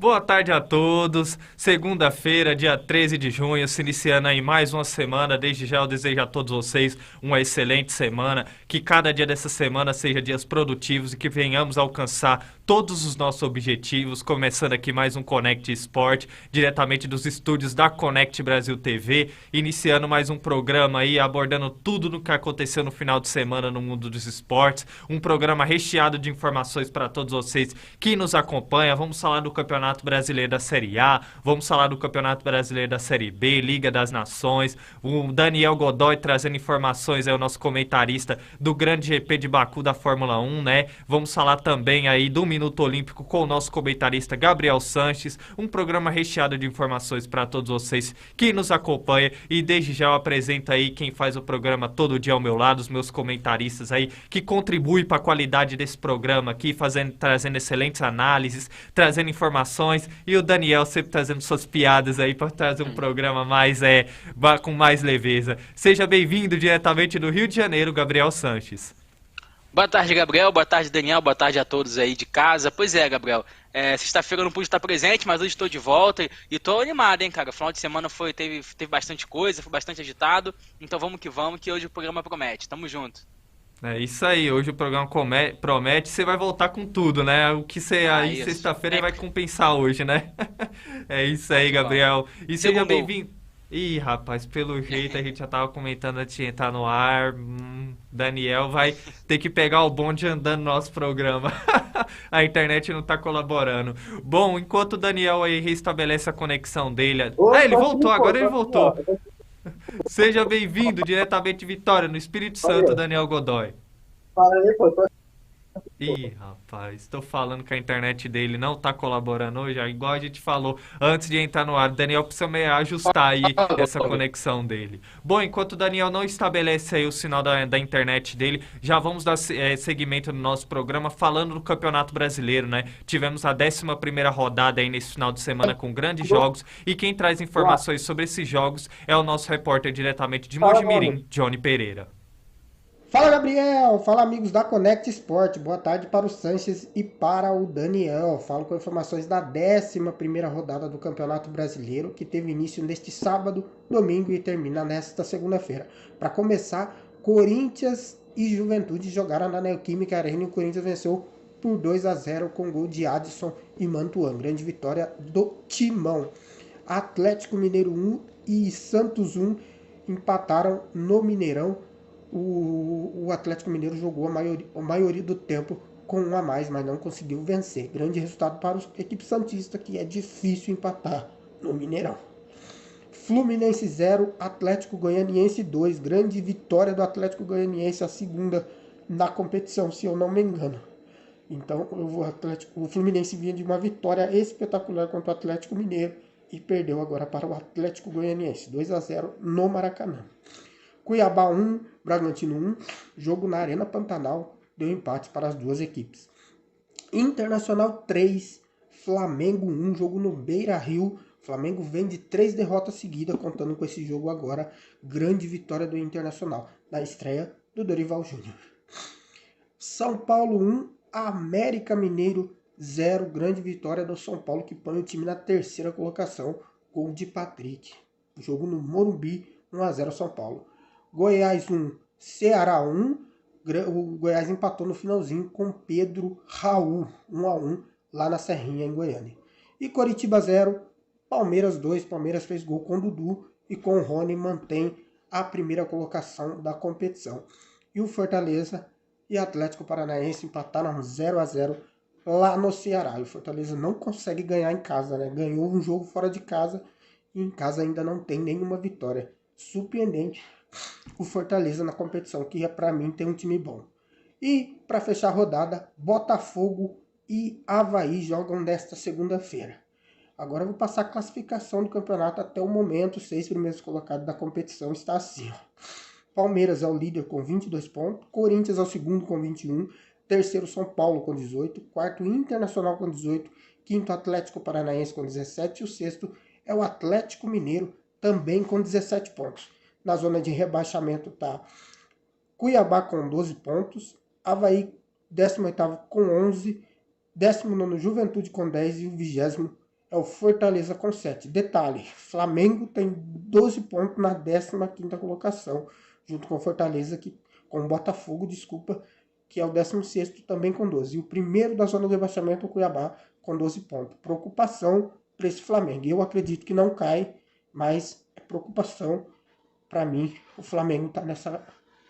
Boa tarde a todos. Segunda-feira, dia 13 de junho, se iniciando aí mais uma semana. Desde já eu desejo a todos vocês uma excelente semana. Que cada dia dessa semana seja dias produtivos e que venhamos alcançar todos os nossos objetivos. Começando aqui mais um Connect Sport, diretamente dos estúdios da Connect Brasil TV. Iniciando mais um programa aí, abordando tudo no que aconteceu no final de semana no mundo dos esportes. Um programa recheado de informações para todos vocês que nos acompanham. Vamos falar do Campeonato Brasileiro da Série A, vamos falar do Campeonato Brasileiro da Série B, Liga das Nações, o Daniel Godoy trazendo informações, é o nosso comentarista do grande GP de Baku da Fórmula 1, né? Vamos falar também aí do Minuto Olímpico com o nosso comentarista Gabriel Sanches, um programa recheado de informações para todos vocês que nos acompanham, e desde já eu apresento aí quem faz o programa todo dia ao meu lado, os meus comentaristas aí, que contribuem para a qualidade desse programa aqui, trazendo excelentes análises, trazendo informações, e o Daniel sempre trazendo suas piadas aí para trazer um programa com mais leveza. Seja bem-vindo diretamente do Rio de Janeiro, Gabriel Sanches. Boa tarde, Gabriel. Boa tarde, Daniel. Boa tarde a todos aí de casa. Pois é, Gabriel. Sexta-feira eu não pude estar presente, mas hoje estou de volta e estou animado, hein, cara. O final de semana teve bastante coisa, foi bastante agitado. Então vamos, que hoje o programa promete. Tamo junto. É isso aí, hoje o programa promete, você vai voltar com tudo, né? O que você aí Isso. sexta-feira vai Sempre. compensar hoje, né? É isso Vamos aí, que vamos. Gabriel. E seja Segundou. bem-vindo. Ih, rapaz, pelo jeito a gente já tava comentando antes de entrar no ar. Daniel vai ter que pegar o bonde andando no nosso programa. A internet não tá colaborando. Bom, enquanto o Daniel aí restabelece a conexão dele. Ô, Ah, ele tô aqui, voltou, pô, agora tô ele aqui, ó. voltou. Seja bem-vindo diretamente de Vitória, no Espírito Santo, Valeu. Daniel Godoy. Fala aí, pô, tô aqui. Ih, rapaz, tô falando que a internet dele não tá colaborando hoje, igual a gente falou antes de entrar no ar. O Daniel precisa me ajustar aí essa conexão dele. Bom, enquanto o Daniel não estabelece aí o sinal da internet dele, já vamos dar seguimento no nosso programa falando do Campeonato Brasileiro, né? Tivemos a 11ª rodada aí nesse final de semana com grandes jogos, e quem traz Boa. informações sobre esses jogos é o nosso repórter diretamente de Fala, meu amigo. Mojimirim, Johnny Pereira. Fala, Gabriel. Fala, amigos da Connect Sport. Boa tarde para o Sanches e para o Daniel. Falo com informações da 11ª rodada do Campeonato Brasileiro, que teve início neste sábado, domingo e termina nesta segunda-feira. Para começar, Corinthians e Juventude jogaram na Neoquímica Arena e o Corinthians venceu por 2-0 com gol de Adson e Mantuan. Grande vitória do Timão. Atlético Mineiro 1 e Santos 1 empataram no Mineirão. O Atlético Mineiro jogou a maioria do tempo com um a mais, mas não conseguiu vencer. Grande resultado para a equipe santista, que é difícil empatar no Mineirão. Fluminense 0, Atlético Goianiense 2. Grande vitória do Atlético Goianiense, a segunda na competição, se eu não me engano. Então, o Fluminense vinha de uma vitória espetacular contra o Atlético Mineiro e perdeu agora para o Atlético Goianiense, 2-0 no Maracanã. Cuiabá 1, Bragantino 1, jogo na Arena Pantanal, deu empate para as duas equipes. Internacional 3, Flamengo 1, jogo no Beira-Rio. Flamengo vem de 3 derrotas seguidas, contando com esse jogo agora. Grande vitória do Internacional, na estreia do Dorival Júnior. São Paulo 1, América Mineiro 0, grande vitória do São Paulo, que põe o time na terceira colocação, gol de Patrick. Jogo no Morumbi, 1-0 São Paulo. Goiás 1, Ceará 1. O Goiás empatou no finalzinho com Pedro Raul, 1-1, lá na Serrinha, em Goiânia. E Coritiba 0, Palmeiras 2. Palmeiras fez gol com Dudu e com Rony mantém a primeira colocação da competição. E o Fortaleza e Atlético Paranaense empataram 0-0 lá no Ceará. E o Fortaleza não consegue ganhar em casa, né? Ganhou um jogo fora de casa e em casa ainda não tem nenhuma vitória. Surpreendente o Fortaleza na competição, que para mim tem um time bom. E para fechar a rodada, Botafogo e Avaí jogam nesta segunda-feira. Agora eu vou passar a classificação do campeonato até o momento. Os 6 primeiros colocados da competição está assim. Palmeiras é o líder com 22 pontos, Corinthians é o segundo com 21, terceiro São Paulo com 18, quarto Internacional com 18, quinto Atlético Paranaense com 17 e o sexto é o Atlético Mineiro também com 17 pontos. Na zona de rebaixamento está Cuiabá com 12 pontos, Avaí 18º com 11, 19º Juventude com 10 e o 20º é o Fortaleza com 7. Detalhe, Flamengo tem 12 pontos na 15ª colocação, junto com o Fortaleza, com o Botafogo, que é o 16º também com 12. E o primeiro da zona de rebaixamento é o Cuiabá com 12 pontos. Preocupação para esse Flamengo. Eu acredito que não cai, mas é preocupação para mim. O Flamengo está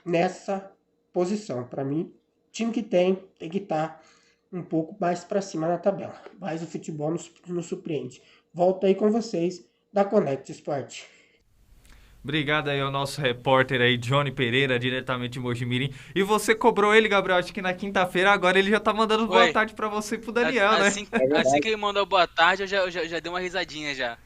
nessa posição. Para mim, time que tem que estar um pouco mais para cima na tabela. Mas o futebol nos surpreende. Volto aí com vocês da Connect Sport. Obrigado aí ao nosso repórter aí, Johnny Pereira, diretamente de Mojimirim. E você cobrou ele, Gabriel, acho que na quinta-feira, agora ele já tá mandando boa tarde pra você e pro Daniel, assim, né? Assim que ele mandou boa tarde, eu já dei uma risadinha já.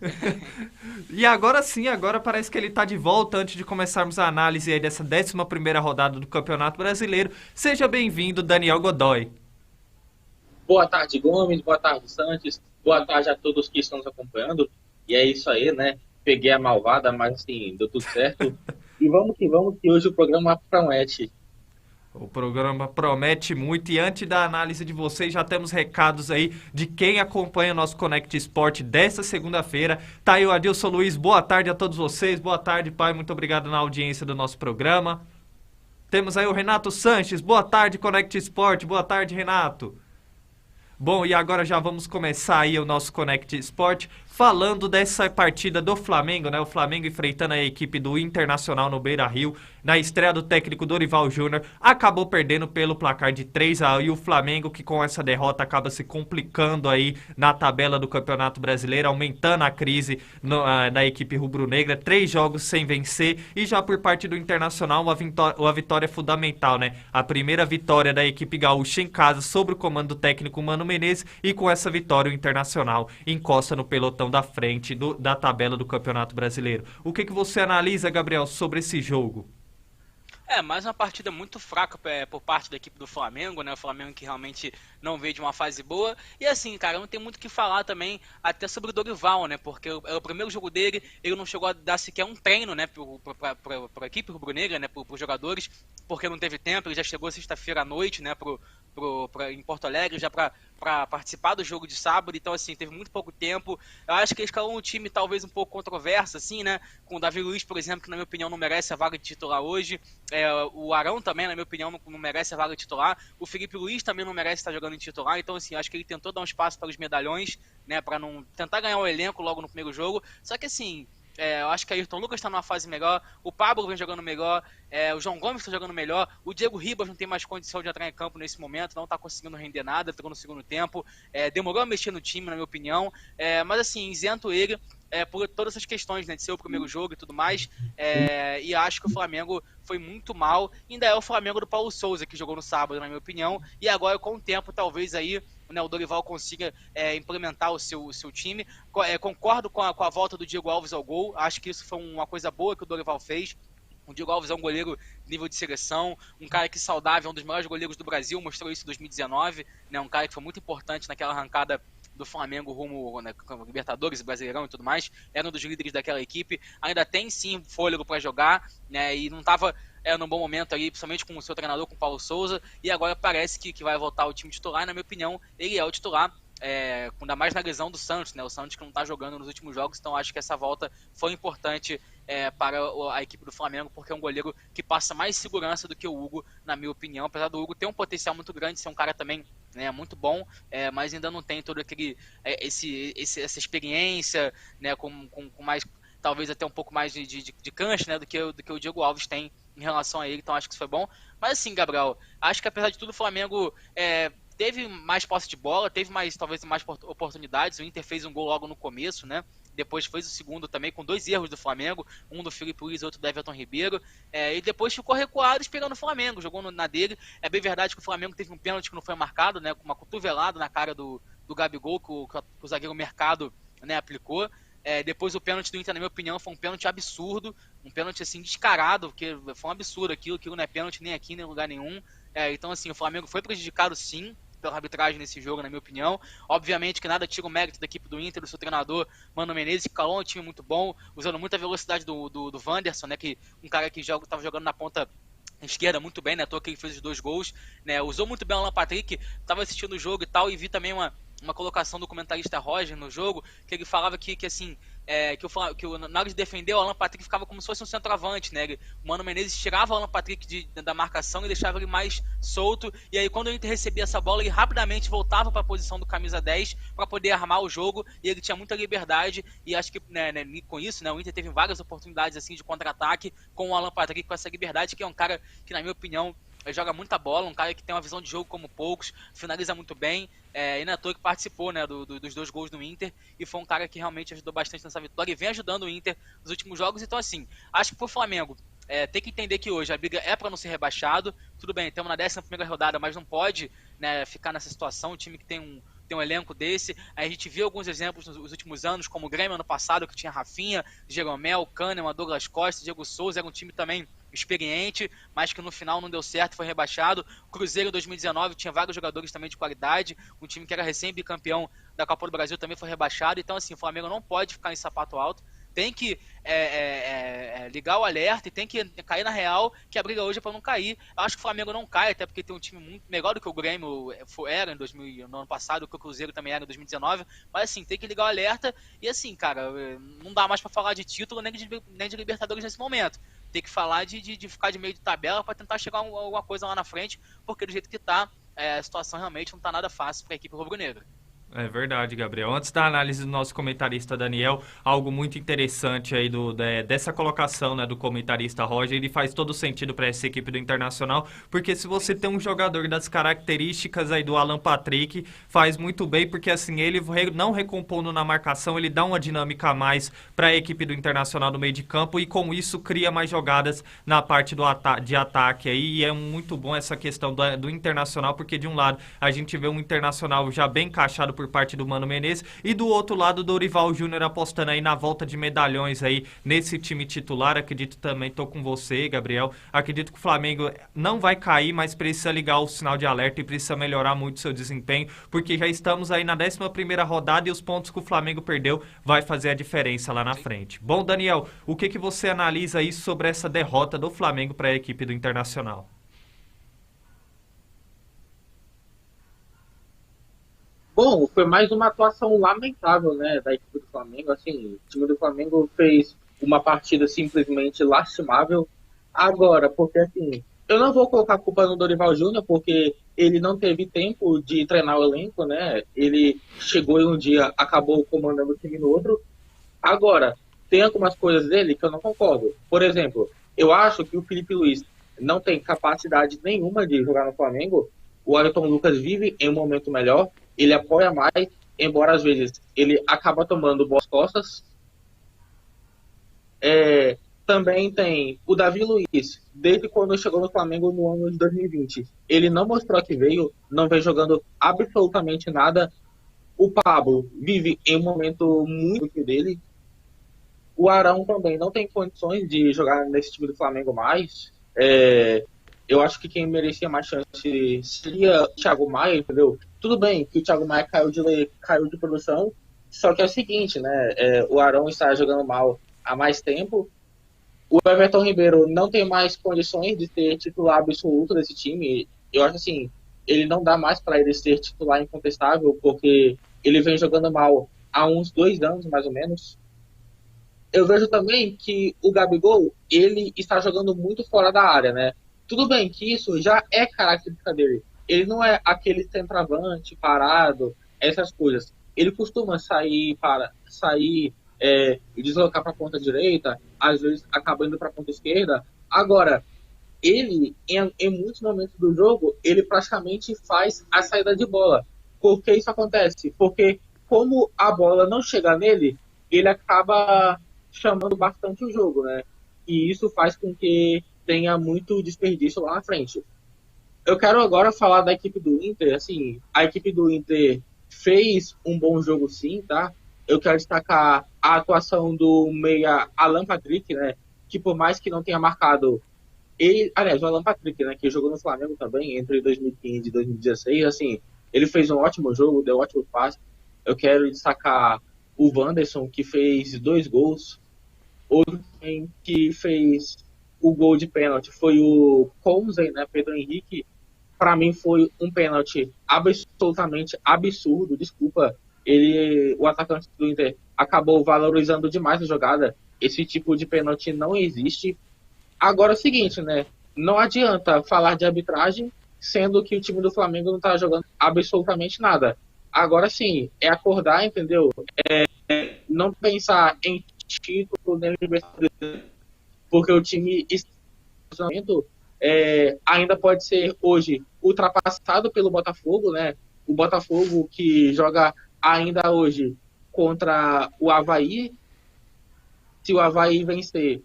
E agora sim, agora parece que ele tá de volta antes de começarmos a análise aí dessa 11ª rodada do Campeonato Brasileiro. Seja bem-vindo, Daniel Godoy. Boa tarde, Gomes, boa tarde, Sanches, boa tarde a todos que estão nos acompanhando. E é isso aí, né? Peguei a malvada, mas assim, deu tudo certo. E vamos, que hoje o programa promete. O programa promete muito e antes da análise de vocês já temos recados aí de quem acompanha o nosso Connect Sport desta segunda-feira. Tá aí o Adilson Luiz, boa tarde a todos vocês, boa tarde pai, muito obrigado na audiência do nosso programa. Temos aí o Renato Sanches, boa tarde Connect Sport, boa tarde Renato. Bom, e agora já vamos começar aí o nosso Connect Sport falando dessa partida do Flamengo, né? O Flamengo enfrentando a equipe do Internacional no Beira-Rio. Na estreia do técnico Dorival Júnior, acabou perdendo pelo placar de 3-1. E o Flamengo, que com essa derrota acaba se complicando aí na tabela do Campeonato Brasileiro, aumentando a crise na equipe rubro-negra. 3 jogos sem vencer. E já por parte do Internacional, uma vitória fundamental, né? A primeira vitória da equipe gaúcha em casa sobre o comando do técnico Mano Menezes. E com essa vitória o Internacional encosta no pelotão da frente da tabela do Campeonato Brasileiro. O que você analisa, Gabriel, sobre esse jogo? Mais uma partida muito fraca por parte da equipe do Flamengo, né? O Flamengo que realmente não veio de uma fase boa. E assim, cara, não tem muito o que falar também até sobre o Dorival, né? Porque é o primeiro jogo dele, ele não chegou a dar sequer um treino, né? Pra equipe rubro-negra, né? Pros jogadores, porque não teve tempo. Ele já chegou sexta-feira à noite, né? Em Porto Alegre, já para participar do jogo de sábado. Então, assim, teve muito pouco tempo. Eu acho que eles escalou um time talvez um pouco controverso, assim, né? Com o Davi Luiz, por exemplo, que na minha opinião não merece a vaga de titular hoje. O Arão também, na minha opinião, não merece a vaga de titular. O Felipe Luiz também não merece estar jogando em titular. Então, assim, acho que ele tentou dar um espaço para os medalhões, né? Para não tentar ganhar o elenco logo no primeiro jogo. Só que, assim, eu acho que a Ayrton Lucas está numa fase melhor, o Pablo vem jogando melhor, o João Gomes está jogando melhor, o Diego Ribas não tem mais condição de entrar em campo nesse momento, não está conseguindo render nada, entrou no segundo tempo, demorou a mexer no time, na minha opinião, mas assim, isento ele por todas essas questões, né, de ser o primeiro jogo e tudo mais, e acho que o Flamengo foi muito mal, ainda é o Flamengo do Paulo Souza, que jogou no sábado, na minha opinião, e agora com o tempo, talvez aí, né, o Dorival consiga implementar o seu time. Concordo com a volta do Diego Alves ao gol, acho que isso foi uma coisa boa que o Dorival fez. O Diego Alves é um goleiro nível de seleção, um cara que saudável, é um dos maiores goleiros do Brasil, mostrou isso em 2019, né, um cara que foi muito importante naquela arrancada do Flamengo rumo, né, Libertadores, Brasileirão e tudo mais, era um dos líderes daquela equipe, ainda tem sim fôlego para jogar, né, e não estava num bom momento ali, principalmente com o seu treinador, com o Paulo Souza, e agora parece que vai voltar o time titular, e na minha opinião, ele é o titular, ainda mais na lesão do Santos, né, o Santos que não está jogando nos últimos jogos, então acho que essa volta foi importante para a equipe do Flamengo, porque é um goleiro que passa mais segurança do que o Hugo, na minha opinião, apesar do Hugo ter um potencial muito grande, ser um cara também, né, muito bom, mas ainda não tem todo essa experiência, né, com mais, talvez até um pouco mais de cancha, né, do que o Diego Alves tem em relação a ele, então acho que isso foi bom. Mas assim, Gabriel, acho que apesar de tudo o Flamengo teve mais posse de bola, teve talvez mais oportunidades, o Inter fez um gol logo no começo, né, depois fez o segundo também com 2 erros do Flamengo, um do Felipe Luiz e outro do Everton Ribeiro, e depois ficou recuado esperando o Flamengo, jogou na dele. É bem verdade que o Flamengo teve um pênalti que não foi marcado, né, com uma cotovelada na cara do Gabigol, que o zagueiro Mercado, né, aplicou. Depois o pênalti do Inter, na minha opinião, foi um pênalti absurdo, um pênalti assim descarado, porque foi um absurdo aquilo não é pênalti nem aqui, nem em lugar nenhum. Então assim, o Flamengo foi prejudicado sim pela arbitragem nesse jogo, na minha opinião. Obviamente que nada tira o mérito da equipe do Inter, do seu treinador Mano Menezes, que calou um time muito bom, usando muita velocidade do Wanderson, né, que um cara que estava jogando na ponta esquerda muito bem, né, à toa que ele fez os 2 gols, né, usou muito bem o Alan Patrick, estava assistindo o jogo e tal, e vi também uma uma colocação do comentarista Roger no jogo, que ele falava que assim, na hora de defender o Alan Patrick ficava como se fosse um centroavante, né? O Mano Menezes tirava o Alan Patrick da marcação e deixava ele mais solto, e aí quando o Inter recebia essa bola, ele rapidamente voltava para a posição do camisa 10 para poder armar o jogo, e ele tinha muita liberdade, e acho que com isso, né, o Inter teve várias oportunidades assim de contra-ataque com o Alan Patrick, com essa liberdade, que é um cara que, na minha opinião, joga muita bola, um cara que tem uma visão de jogo como poucos, finaliza muito bem, e não é à toa que participou, né, dos 2 gols do Inter, e foi um cara que realmente ajudou bastante nessa vitória e vem ajudando o Inter nos últimos jogos. Então, assim, acho que pro Flamengo tem que entender que hoje a briga é para não ser rebaixado. Tudo bem, estamos na 11ª rodada, mas não pode, né, ficar nessa situação. Um time que tem um elenco desse. A gente viu alguns exemplos nos últimos anos, como o Grêmio ano passado, que tinha Rafinha, Jeromel, Kahneman, Douglas Costa, Diego Souza, era um time também experiente, mas que no final não deu certo, foi rebaixado. Cruzeiro em 2019 tinha vários jogadores também de qualidade, um time que era recém-bicampeão da Copa do Brasil também foi rebaixado. Então, assim, o Flamengo não pode ficar em sapato alto, tem que ligar o alerta e tem que cair na real, que a briga hoje é para não cair. Eu acho que o Flamengo não cai, até porque tem um time muito melhor do que o Grêmio era no ano passado, que o Cruzeiro também era em 2019, mas assim, tem que ligar o alerta. E assim, cara, não dá mais para falar de título nem de Libertadores nesse momento. Tem que falar de ficar de meio de tabela para tentar chegar a alguma coisa lá na frente, porque do jeito que tá, a situação realmente não tá nada fácil para a equipe rubro-negra. É verdade, Gabriel. Antes da análise do nosso comentarista Daniel, algo muito interessante aí dessa colocação, né, do comentarista Roger, ele faz todo sentido para essa equipe do Internacional, porque se você tem um jogador das características aí do Alan Patrick, faz muito bem, porque assim, ele não recompondo na marcação, ele dá uma dinâmica a mais para a equipe do Internacional no meio de campo, e com isso cria mais jogadas na parte de ataque aí, e é muito bom essa questão do Internacional, porque de um lado a gente vê um Internacional já bem encaixado por parte do Mano Menezes, e do outro lado, Dorival Júnior apostando aí na volta de medalhões aí nesse time titular. Acredito também, tô com você, Gabriel, acredito que o Flamengo não vai cair, mas precisa ligar o sinal de alerta e precisa melhorar muito seu desempenho, porque já estamos aí na 11ª rodada e os pontos que o Flamengo perdeu vai fazer a diferença lá na frente. Bom, Daniel, o que você analisa aí sobre essa derrota do Flamengo para a equipe do Internacional? Bom, foi mais uma atuação lamentável, né, da equipe do Flamengo. Assim, o time do Flamengo fez uma partida simplesmente lastimável. Agora, porque assim, eu não vou colocar a culpa no Dorival Júnior, porque ele não teve tempo de treinar o elenco, né? Ele chegou em um dia, acabou comandando o time no outro. Agora, tem algumas coisas dele que eu não concordo. Por exemplo, eu acho que o Felipe Luiz não tem capacidade nenhuma de jogar no Flamengo. O Ayrton Lucas vive em um momento melhor, ele apoia mais, embora às vezes ele acaba tomando boas costas. Também tem o Davi Luiz, desde quando chegou no Flamengo no ano de 2020. Ele não mostrou que veio, não vem jogando absolutamente nada. O Pablo vive em um momento muito dele. O Arão também não tem condições de jogar nesse time do Flamengo mais. Eu acho que quem merecia mais chance seria o Thiago Maia, entendeu? Tudo bem que o Thiago Maia caiu de produção, só que é o seguinte, né? O Arão está jogando mal há mais tempo. O Everton Ribeiro não tem mais condições de ser titular absoluto desse time. Eu acho assim, ele não dá mais para ele ser titular incontestável, porque ele vem jogando mal há uns 2 anos, mais ou menos. Eu vejo também que o Gabigol, ele está jogando muito fora da área, né? Tudo bem que isso já é característica dele. Ele não é aquele centroavante parado, essas coisas. Ele costuma sair e deslocar para a ponta direita, às vezes acaba indo para a ponta esquerda. Agora, ele, em muitos momentos do jogo, ele praticamente faz a saída de bola. Por que isso acontece? Porque como a bola não chega nele, ele acaba chamando bastante o jogo, né? E isso faz com que tenha muito desperdício lá na frente. Eu quero agora falar da equipe do Inter. Assim, a equipe do Inter fez um bom jogo sim, tá? Eu quero destacar a atuação do meia Alan Patrick, né? Que por mais que não tenha marcado ele, aliás, o Alan Patrick, né, que jogou no Flamengo também entre 2015 e 2016, assim, ele fez um ótimo jogo, deu ótimo passe. Eu quero destacar o Wanderson, que fez 2 gols. Outro que fez o gol de pênalti foi o Conzen, né, Pedro Henrique. para mim foi um pênalti absolutamente absurdo, desculpa. O atacante do Inter acabou valorizando demais a jogada. Esse tipo de pênalti não existe. Agora é o seguinte, né? Não adianta falar de arbitragem, sendo que o time do Flamengo não tá jogando absolutamente nada. Agora sim, é acordar, entendeu? Não pensar em título nem Libertadores, porque o time ainda pode ser hoje ultrapassado pelo Botafogo, né? O Botafogo que joga ainda hoje contra o Avaí. Se o Avaí vencer,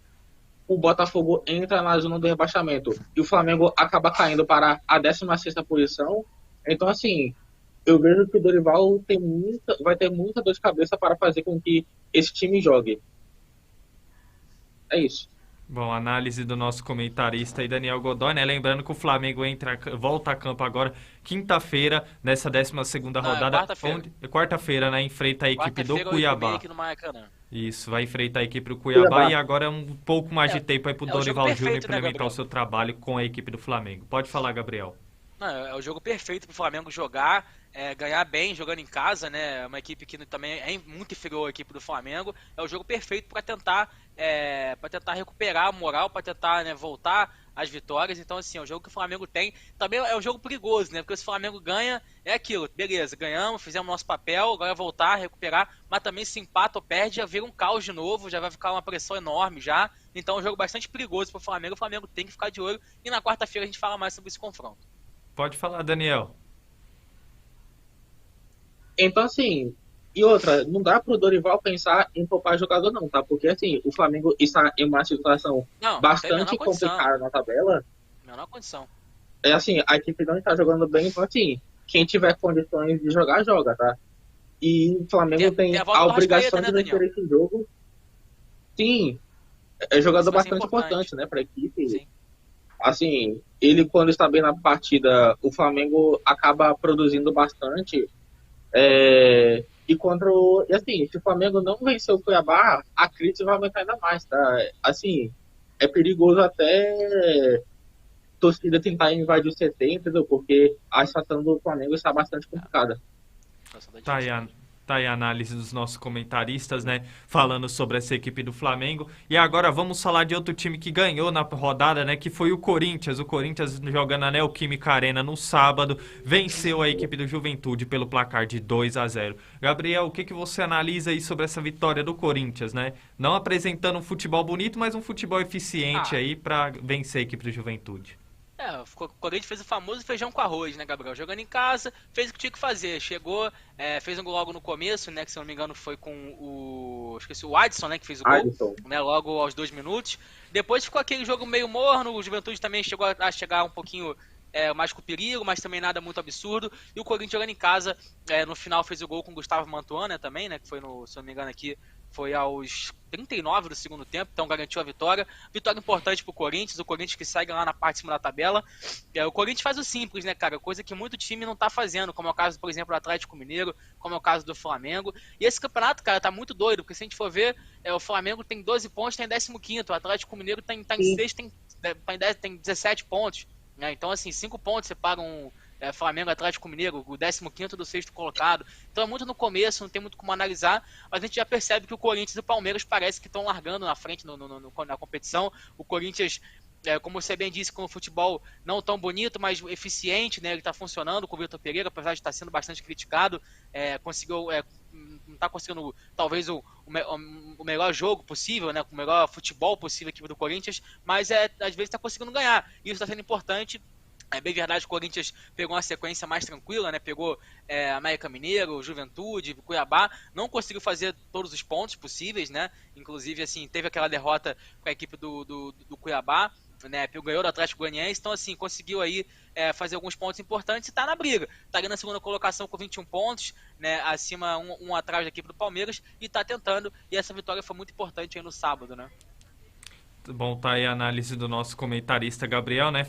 o Botafogo entra na zona do rebaixamento e o Flamengo acaba caindo para a 16ª posição. Então, assim, eu vejo que o Dorival vai ter muita dor de cabeça para fazer com que esse time jogue. É isso. Bom, análise do nosso comentarista aí, Daniel Godoy, né? Lembrando que o Flamengo volta a campo agora, quinta-feira, nessa 12ª rodada. Quarta-feira. Quarta-feira, né? Enfrenta a equipe do Cuiabá. Aqui no Maracanã. Isso, vai enfrentar a equipe do Cuiabá e agora é um pouco mais de tempo aí pro Dorival Júnior implementar o seu trabalho com a equipe do Flamengo. Pode falar, Gabriel. Não, é o jogo perfeito pro Flamengo jogar, ganhar bem, jogando em casa, né? Uma equipe que também é muito inferior à equipe do Flamengo. É o jogo perfeito para tentar recuperar a moral, para tentar, né, voltar às vitórias. Então, assim, é um jogo que o Flamengo tem. Também é um jogo perigoso, né? Porque se o Flamengo ganha, é aquilo. Beleza, ganhamos, fizemos nosso papel, agora é voltar, recuperar. Mas também se empata ou perde, já vira um caos de novo, já vai ficar uma pressão enorme já. Então é um jogo bastante perigoso pro Flamengo. O Flamengo tem que ficar de olho. E na quarta-feira a gente fala mais sobre esse confronto. Pode falar, Daniel. Então, assim, e outra, não dá pro Dorival pensar em poupar jogador não, tá? Porque, assim, o Flamengo está em uma situação bastante complicada na tabela. Menor condição. É assim, a equipe não está jogando bem, então, assim, quem tiver condições de jogar, joga, tá? E o Flamengo tem a obrigação de vencer esse jogo. Sim, é jogador bastante importante, né, pra equipe. Sim. Assim, ele quando está bem na partida, o Flamengo acaba produzindo bastante. E assim, se o Flamengo não vencer o Cuiabá, a crise vai aumentar ainda mais, tá? Assim, é perigoso até torcida tentar invadir o CT, entendeu? Porque a situação do Flamengo está bastante complicada. Tá aí a análise dos nossos comentaristas, né? Falando sobre essa equipe do Flamengo. E agora vamos falar de outro time que ganhou na rodada, né? Que foi o Corinthians. O Corinthians jogando na Neoquímica Arena no sábado. Venceu a equipe do Juventude pelo placar de 2-0. Gabriel, o que você analisa aí sobre essa vitória do Corinthians, né? Não apresentando um futebol bonito, mas um futebol eficiente aí para vencer a equipe do Juventude. O Corinthians fez o famoso feijão com arroz, né, Gabriel? Jogando em casa, fez o que tinha que fazer. Chegou, fez um gol logo no começo, né? Que se eu não me engano foi com o Adson, né? Que fez o gol, né? Logo aos 2 minutos. Depois ficou aquele jogo meio morno. O Juventude também chegou a chegar um pouquinho mais com perigo, mas também nada muito absurdo. E o Corinthians jogando em casa, no final fez o gol com o Gustavo Mantuan, também, né? Que foi, se eu não me engano aqui, foi aos 39 do segundo tempo, então garantiu a vitória. Vitória importante pro Corinthians, o Corinthians que segue lá na parte de cima da tabela. O Corinthians faz o simples, né, cara? Coisa que muito time não tá fazendo, como é o caso, por exemplo, do Atlético Mineiro, como é o caso do Flamengo. E esse campeonato, cara, tá muito doido, porque se a gente for ver, o Flamengo tem 12 pontos, tá em 15º, o Atlético Mineiro tá em 6º, tem 17 pontos. Né? Então, assim, 5 pontos separam Flamengo, Atlético Mineiro, o 15º do 6º colocado. Então é muito no começo, não tem muito como analisar, mas a gente já percebe que o Corinthians e o Palmeiras parece que estão largando na frente na competição. O Corinthians, como você bem disse, com o futebol não tão bonito, mas eficiente, né? Ele está funcionando com o Vitor Pereira, apesar de estar sendo bastante criticado, não está conseguindo talvez o melhor jogo possível, né? O melhor futebol possível aqui do Corinthians, mas às vezes está conseguindo ganhar. Isso está sendo importante. É bem verdade que o Corinthians pegou uma sequência mais tranquila, né? Pegou América Mineiro, Juventude, Cuiabá, não conseguiu fazer todos os pontos possíveis, né? Inclusive, assim, teve aquela derrota com a equipe do Cuiabá, né? Ganhou do Atlético Goianiense, então, assim, conseguiu aí fazer alguns pontos importantes e tá na briga. Tá ali na segunda colocação com 21 pontos, né? Acima, um atrás da equipe do Palmeiras, e tá tentando, e essa vitória foi muito importante aí no sábado, né? Bom, tá aí a análise do nosso comentarista Gabriel, né?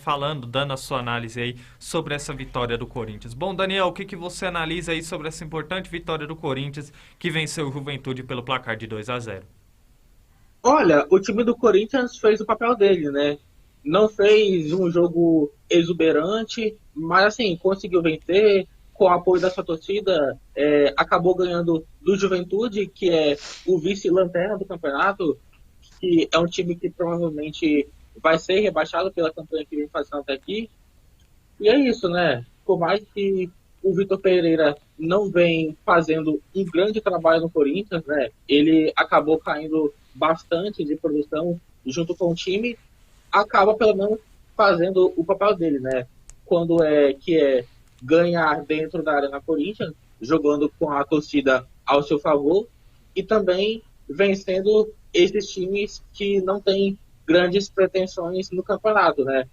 Dando a sua análise aí sobre essa vitória do Corinthians. Bom, Daniel, o que você analisa aí sobre essa importante vitória do Corinthians que venceu o Juventude pelo placar de 2-0? Olha, o time do Corinthians fez o papel dele, né? Não fez um jogo exuberante, mas assim, conseguiu vencer com o apoio da sua torcida, acabou ganhando do Juventude, que é o vice-lanterna do campeonato, que é um time que provavelmente vai ser rebaixado pela campanha que vem fazendo até aqui. E é isso, né? Por mais que o Vitor Pereira não vem fazendo um grande trabalho no Corinthians, né? Ele acabou caindo bastante de produção junto com o time, acaba pelo menos fazendo o papel dele, né? Quando é ganhar dentro da Arena Corinthians, jogando com a torcida ao seu favor e também vencendo esses times que não têm grandes pretensões no campeonato, né?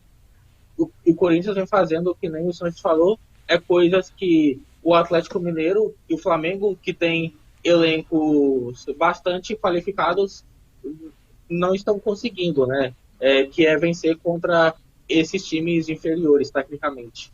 O Corinthians vem fazendo, que nem o Santos falou, coisas que o Atlético Mineiro e o Flamengo, que tem elencos bastante qualificados, não estão conseguindo, né? Que é vencer contra esses times inferiores, tecnicamente.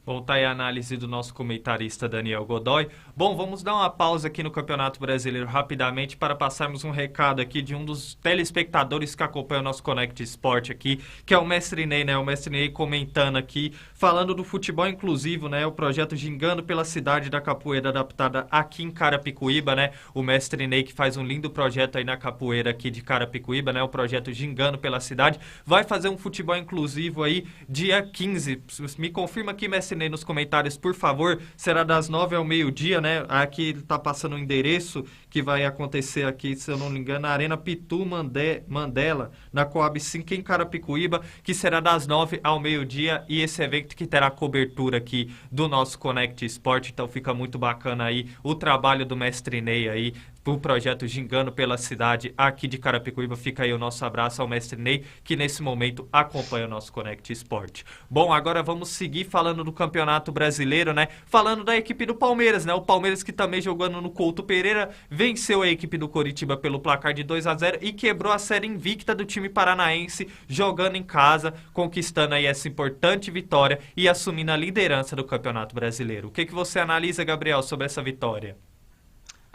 Bom, tá aí a análise do nosso comentarista Daniel Godoy. Bom, vamos dar uma pausa aqui no Campeonato Brasileiro rapidamente para passarmos um recado aqui de um dos telespectadores que acompanha o nosso Connect Sport aqui, que é o Mestre Ney, né? O Mestre Ney comentando aqui, falando do futebol inclusivo, né? O projeto Gingando pela Cidade da Capoeira adaptada aqui em Carapicuíba, né? O Mestre Ney que faz um lindo projeto aí na capoeira aqui de Carapicuíba, né? O projeto Gingando pela Cidade. Vai fazer um futebol inclusivo aí dia 15. Me confirma aqui, Mestre Ney, nos comentários, por favor. Será das 9 ao meio-dia, né? Aqui tá passando o endereço que vai acontecer aqui, se eu não me engano, na Arena Pitu Mandela, na Coab 5 em Carapicuíba, que será das 9 ao meio-dia, e esse evento que terá cobertura aqui do nosso Connect Sport. Então fica muito bacana aí o trabalho do Mestre Ney aí, o projeto Gingando pela Cidade aqui de Carapicuíba. Fica aí o nosso abraço ao Mestre Ney, que nesse momento acompanha o nosso Connect Sport. Bom, agora vamos seguir falando do Campeonato Brasileiro, né? Falando da equipe do Palmeiras, né? O Palmeiras, que também jogando no Couto Pereira, venceu a equipe do Coritiba pelo placar de 2-0 e quebrou a série invicta do time paranaense, jogando em casa, conquistando aí essa importante vitória e assumindo a liderança do Campeonato Brasileiro. O que você analisa, Gabriel, sobre essa vitória?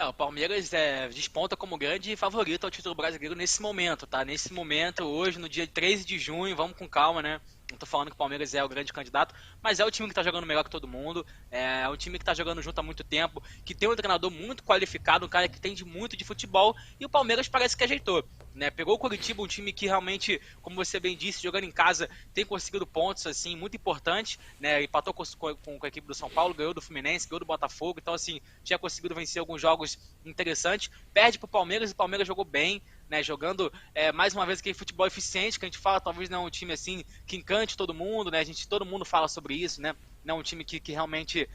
O Palmeiras desponta como grande favorito ao título brasileiro nesse momento, tá? Nesse momento, hoje, no dia 13 de junho, vamos com calma, né? Não tô falando que o Palmeiras é o grande candidato, mas é o time que tá jogando melhor que todo mundo, é o time que tá jogando junto há muito tempo, que tem um treinador muito qualificado, um cara que entende muito de futebol, e o Palmeiras parece que ajeitou, né? Pegou o Coritiba, um time que realmente, como você bem disse, jogando em casa, tem conseguido pontos, assim, muito importantes, né? Empatou com a equipe do São Paulo, ganhou do Fluminense, ganhou do Botafogo, então, assim, tinha conseguido vencer alguns jogos interessantes, perde pro Palmeiras, e o Palmeiras jogou bem, né, jogando mais uma vez aquele futebol eficiente que a gente fala, talvez não é um time assim que encante todo mundo, né, todo mundo fala sobre isso, né, não é um time que realmente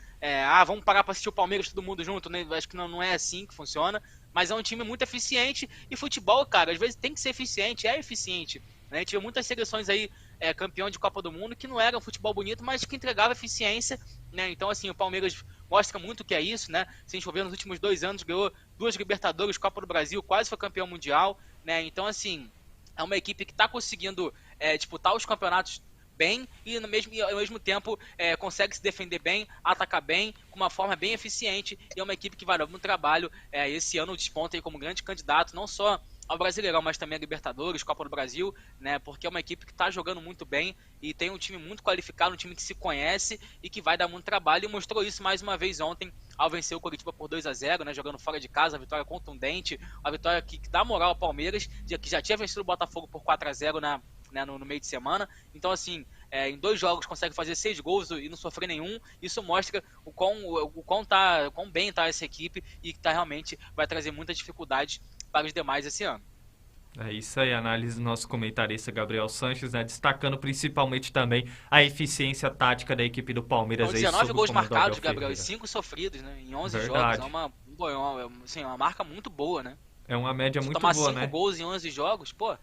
vamos parar para assistir o Palmeiras todo mundo junto, né, acho que não é assim que funciona, mas é um time muito eficiente, e futebol, cara, às vezes tem que ser eficiente, é eficiente, né, tive muitas seleções aí campeão de Copa do Mundo que não era um futebol bonito, mas que entregava eficiência, né, então assim, o Palmeiras mostra muito que é isso, né? Se a gente for ver nos últimos 2 anos, ganhou 2 Libertadores, Copa do Brasil, quase foi campeão mundial, né? Então, assim, é uma equipe que está conseguindo disputar os campeonatos bem e ao mesmo tempo consegue se defender bem, atacar bem, com uma forma bem eficiente, e é uma equipe que vai dar muito trabalho. Esse ano desponta aí como grande candidato, não só ao Brasileirão, mas também a Libertadores, Copa do Brasil, né? Porque é uma equipe que está jogando muito bem e tem um time muito qualificado, um time que se conhece e que vai dar muito trabalho, e mostrou isso mais uma vez ontem ao vencer o Coritiba por 2-0, né? Jogando fora de casa, a vitória contundente, a vitória que dá moral ao Palmeiras, que já tinha vencido o Botafogo por 4-0 no meio de semana. Então, assim, em 2 jogos consegue fazer 6 gols e não sofrer nenhum. Isso mostra o quão bem está essa equipe, e que realmente vai trazer muitas dificuldades para os demais esse ano. É isso aí, a análise do nosso comentarista Gabriel Sanches, né? Destacando principalmente também a eficiência tática da equipe do Palmeiras. São 19 gols marcados, Gabriel, e 5 sofridos, né? Em 11 Verdade. jogos. É uma marca muito boa, né? É uma média muito tomar boa, 5 né? gols em 11 jogos, pô.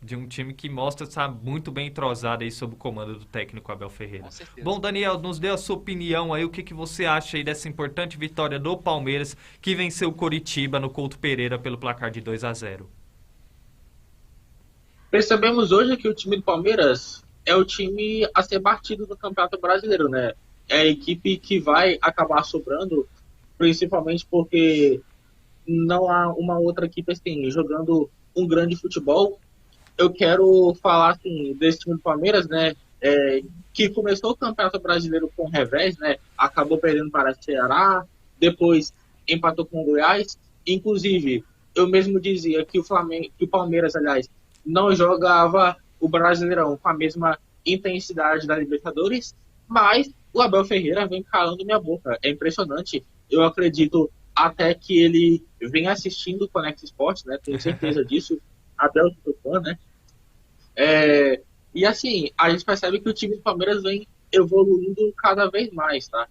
De um time que mostra estar muito bem entrosado aí sob o comando do técnico Abel Ferreira. Com certeza. Bom, Daniel, nos dê a sua opinião aí, o que você acha aí dessa importante vitória do Palmeiras, que venceu o Coritiba no Couto Pereira pelo placar de 2-0. Percebemos hoje que o time do Palmeiras é o time a ser batido no Campeonato Brasileiro, né? É a equipe que vai acabar sobrando, principalmente porque não há uma outra equipe assim, jogando um grande futebol. Eu quero falar assim, desse time do Palmeiras, né? que começou o Campeonato Brasileiro com revés, né? Acabou perdendo para o Ceará, depois empatou com o Goiás. Inclusive, eu mesmo dizia que o Flamengo, que o Palmeiras, aliás, não jogava o Brasileirão com a mesma intensidade da Libertadores, mas o Abel Ferreira vem calando minha boca. É impressionante. Eu acredito até que ele vem assistindo o Conect Esportes, né? Tenho certeza disso. Abel é fã, né? E assim, a gente percebe que o time do Palmeiras vem evoluindo cada vez mais, tá?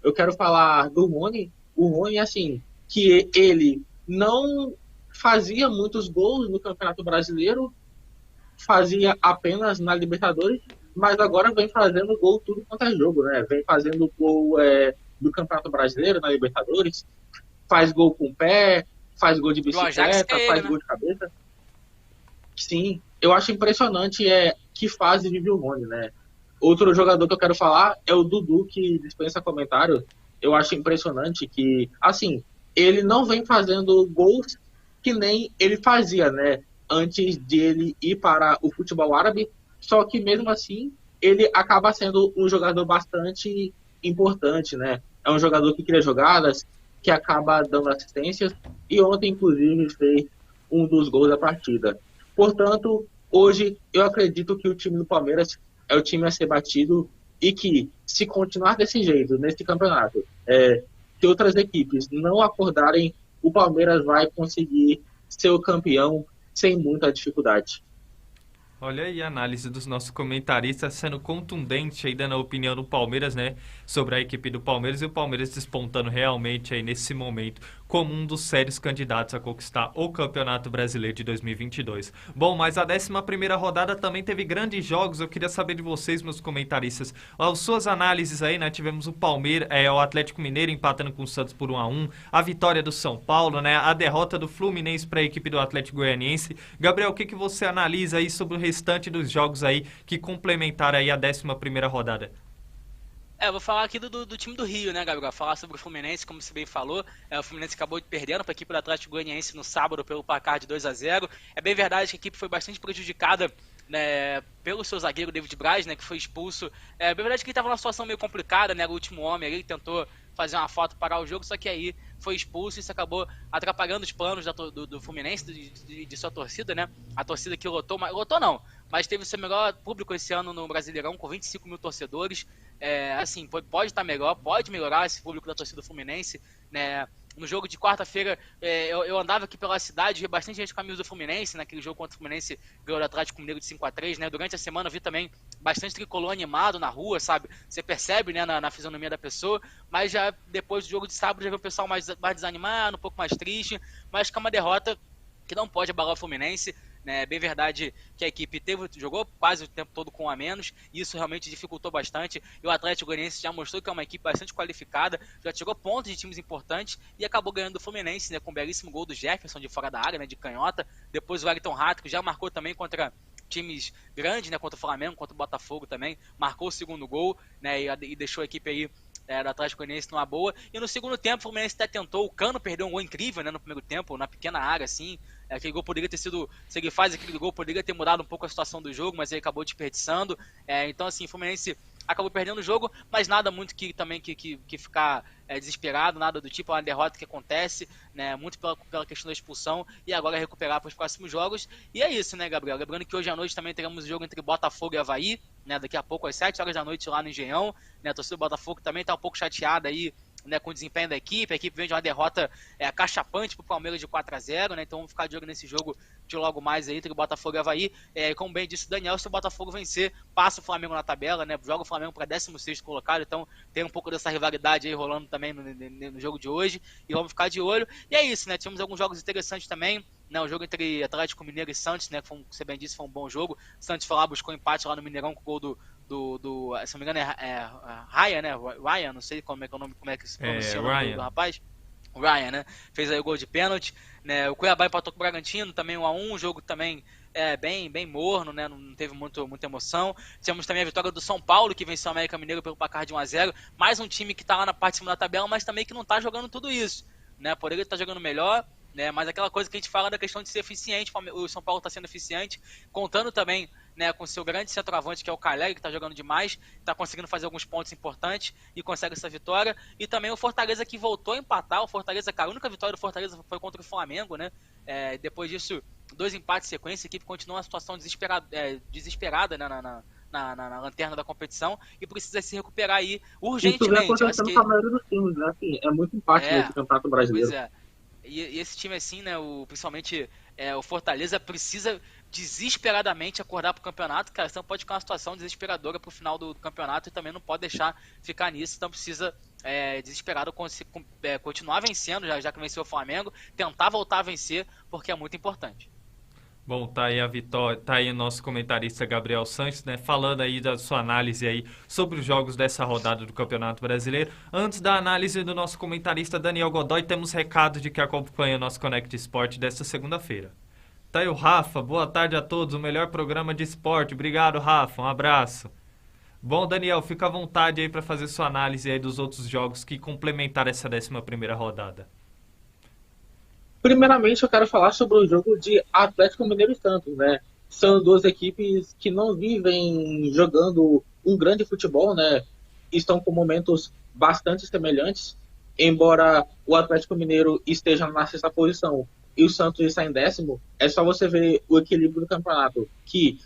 Eu quero falar do Rony. O Rony, assim, que ele não fazia muitos gols no Campeonato Brasileiro, fazia apenas na Libertadores, mas agora vem fazendo gol tudo quanto é jogo, né? Vem fazendo gol do Campeonato Brasileiro na Libertadores, faz gol com o pé, faz gol de bicicleta, faz gol de cabeça. Sim, eu acho impressionante que fase vive o Rony, né? Outro jogador que eu quero falar é o Dudu, que dispensa comentário. Eu acho impressionante que, assim, ele não vem fazendo gols que nem ele fazia, né? Antes de ele ir para o futebol árabe, só que mesmo assim ele acaba sendo um jogador bastante importante, né? É um jogador que cria jogadas, que acaba dando assistências, e ontem, inclusive, fez um dos gols da partida. Portanto, hoje eu acredito que o time do Palmeiras é o time a ser batido e que, se continuar desse jeito, nesse campeonato, se outras equipes não acordarem, o Palmeiras vai conseguir ser o campeão sem muita dificuldade. Olha aí a análise dos nossos comentaristas sendo contundente aí, dando a opinião do Palmeiras, né? Sobre a equipe do Palmeiras, e o Palmeiras despontando realmente aí nesse momento como um dos sérios candidatos a conquistar o Campeonato Brasileiro de 2022. Bom, mas a 11ª rodada também teve grandes jogos. Eu queria saber de vocês, meus comentaristas, as suas análises aí, né? Tivemos o Palmeiras, o Atlético Mineiro empatando com o Santos por 1-1, a vitória do São Paulo, né? A derrota do Fluminense para a equipe do Atlético Goianiense. Gabriel, o que você analisa aí sobre o restante dos jogos aí que complementaram aí a 11ª rodada? Eu vou falar aqui do time do Rio, né, Gabriel? Falar sobre o Fluminense, como você bem falou. O Fluminense acabou perdendo para a equipe do Atlético Goianiense no sábado pelo placar de 2-0. É bem verdade que a equipe foi bastante prejudicada, né, pelo seu zagueiro David Braz, né, que foi expulso. É bem verdade que ele estava numa situação meio complicada, né? O último homem ali tentou fazer uma foto, parar o jogo, só que aí foi expulso e isso acabou atrapalhando os planos do Fluminense, de sua torcida, né? A torcida que lotou não, mas teve o seu melhor público esse ano no Brasileirão, com 25 mil torcedores. Assim, pode estar melhor, pode melhorar esse público da torcida do Fluminense, né? No jogo de quarta-feira, eu andava aqui pela cidade, vi bastante gente com a camisa do Fluminense, naquele jogo contra o Fluminense, ganhou do Atlético Mineiro de 5-3, né? Durante a semana eu vi também bastante tricolor animado na rua, sabe? Você percebe, né, na fisionomia da pessoa, mas já depois do jogo de sábado já vi o pessoal mais desanimado, um pouco mais triste, mas com uma derrota que não pode abalar o Fluminense. É bem verdade que a equipe jogou quase o tempo todo com um a menos, e isso realmente dificultou bastante, e o Atlético Goianiense já mostrou que é uma equipe bastante qualificada, já tirou pontos de times importantes e acabou ganhando do Fluminense, né, com um belíssimo gol do Jefferson de fora da área, né, de canhota. Depois o Wellington Rato, que já marcou também contra times grandes, né, contra o Flamengo, contra o Botafogo também, marcou o segundo gol, né, e deixou a equipe aí do Atlético Goianiense numa boa. E no segundo tempo o Fluminense até tentou, o Cano perdeu um gol incrível, né, no primeiro tempo, na pequena área, assim. Aquele gol poderia ter sido, se ele faz aquele gol, poderia ter mudado um pouco a situação do jogo, mas ele acabou desperdiçando. Então, assim, o Fluminense acabou perdendo o jogo, mas nada muito que ficar desesperado, nada do tipo. É uma derrota que acontece, né, muito pela questão da expulsão, e agora é recuperar para os próximos jogos. E é isso, né, Gabriel? Lembrando que hoje à noite também teremos o jogo entre Botafogo e Avaí, né, daqui a pouco às 7 horas da noite lá no Engenhão, né, a torcida do Botafogo também está um pouco chateada aí, né, com o desempenho da equipe. A equipe vem de uma derrota cachapante pro Palmeiras de 4-0, né, então vamos ficar de olho nesse jogo de logo mais aí entre o Botafogo e Avaí. Como bem disse o Daniel, se o Botafogo vencer, passa o Flamengo na tabela, né, joga o Flamengo para 16º colocado, então tem um pouco dessa rivalidade aí rolando também no jogo de hoje, e vamos ficar de olho. E é isso, né, tivemos alguns jogos interessantes também, né, o jogo entre Atlético Mineiro e Santos, né, que como você bem disse, foi um bom jogo. Santos foi lá, buscou empate lá no Mineirão com o gol se não me engano Ryan, né? Ryan, não sei como é que se pronuncia o nome do rapaz. Ryan, né? Fez aí o gol de pênalti, né? O Cuiabá empatou com o Bragantino, também 1-1, jogo também bem morno, né? Não teve muita emoção. Tivemos também a vitória do São Paulo, que venceu o América Mineiro pelo placar de 1-0. Mais um time que tá lá na parte de cima da tabela, mas também que não tá jogando tudo isso, né? Poderia estar jogando melhor, né? Mas aquela coisa que a gente fala da questão de ser eficiente, o São Paulo está sendo eficiente, contando também, né, com seu grande centroavante, que é o Caleri, que está jogando demais, está conseguindo fazer alguns pontos importantes e consegue essa vitória. E também o Fortaleza, que voltou a empatar. O Fortaleza, cara, a única vitória do Fortaleza foi contra o Flamengo, né? Depois disso, 2 empates em sequência, a equipe continua uma situação desesperada, né, na lanterna da competição, e precisa se recuperar aí urgentemente. Isso vem acontecendo com a maioria dos times, né? Assim, é muito empate nesse Campeonato Brasileiro. Pois é. E esse time assim, né, principalmente o Fortaleza precisa desesperadamente acordar pro campeonato, cara, senão pode ficar uma situação desesperadora pro final do campeonato e também não pode deixar ficar nisso, então precisa desesperado continuar vencendo, já que venceu o Flamengo, tentar voltar a vencer, porque é muito importante. Bom, tá aí a vitória, tá aí o nosso comentarista Gabriel Sanches, né, falando aí da sua análise aí sobre os jogos dessa rodada do Campeonato Brasileiro. Antes da análise do nosso comentarista Daniel Godoy, temos recado de que acompanha o nosso Connect Sport desta segunda-feira. Tá aí o Rafa, boa tarde a todos, o melhor programa de esporte. Obrigado, Rafa, um abraço. Bom, Daniel, fica à vontade aí para fazer sua análise aí dos outros jogos que complementaram essa 11ª rodada. Primeiramente, eu quero falar sobre o jogo de Atlético Mineiro e Santos, né? São duas equipes que não vivem jogando um grande futebol, né? Estão com momentos bastante semelhantes, embora o Atlético Mineiro esteja na 6ª posição e o Santos está em 10º, é só você ver o equilíbrio do campeonato, que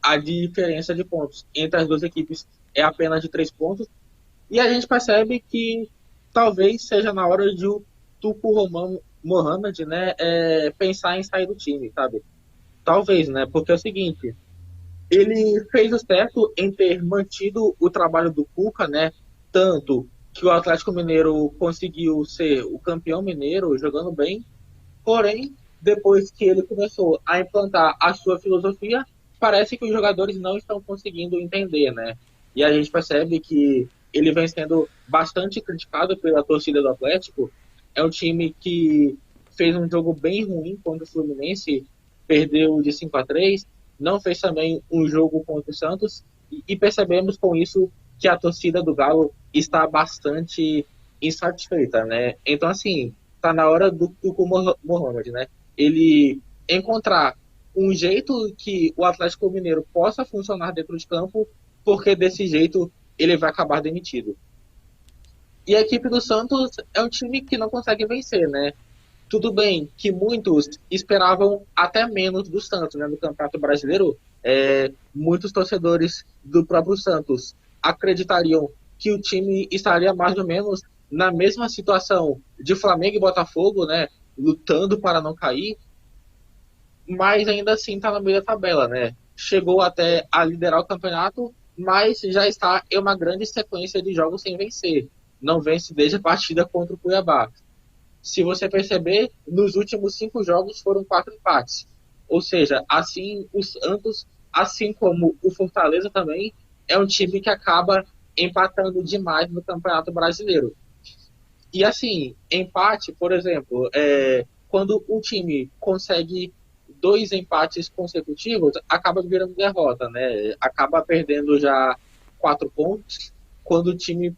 a diferença de pontos entre as duas equipes é apenas de 3 pontos, e a gente percebe que talvez seja na hora de o Tucu Mohamed, né, pensar em sair do time, sabe? Talvez, né, porque é o seguinte, ele fez o certo em ter mantido o trabalho do Cuca, né, tanto que o Atlético Mineiro conseguiu ser o campeão mineiro jogando bem, porém, depois que ele começou a implantar a sua filosofia, parece que os jogadores não estão conseguindo entender, né? E a gente percebe que ele vem sendo bastante criticado pela torcida do Atlético. É um time que fez um jogo bem ruim contra o Fluminense, perdeu de 5-3, não fez também um jogo contra o Santos, e percebemos com isso que a torcida do Galo está bastante insatisfeita, né? Então, assim, tá na hora do Tucu Mohamed, né? Ele encontrar um jeito que o Atlético Mineiro possa funcionar dentro de campo, porque desse jeito ele vai acabar demitido. E a equipe do Santos é um time que não consegue vencer, né? Tudo bem que muitos esperavam até menos do Santos, né? No Campeonato Brasileiro, muitos torcedores do próprio Santos acreditariam que o time estaria mais ou menos na mesma situação de Flamengo e Botafogo, né? Lutando para não cair, mas ainda assim está no meio da tabela, né? Chegou até a liderar o campeonato, mas já está em uma grande sequência de jogos sem vencer. Não vence desde a partida contra o Cuiabá. Se você perceber, nos últimos 5 jogos foram 4 empates. Ou seja, assim o Santos, assim como o Fortaleza também, é um time que acaba empatando demais no Campeonato Brasileiro. E assim, empate, por exemplo, quando um time consegue 2 empates consecutivos, acaba virando derrota, né? Acaba perdendo já 4 pontos. Quando o time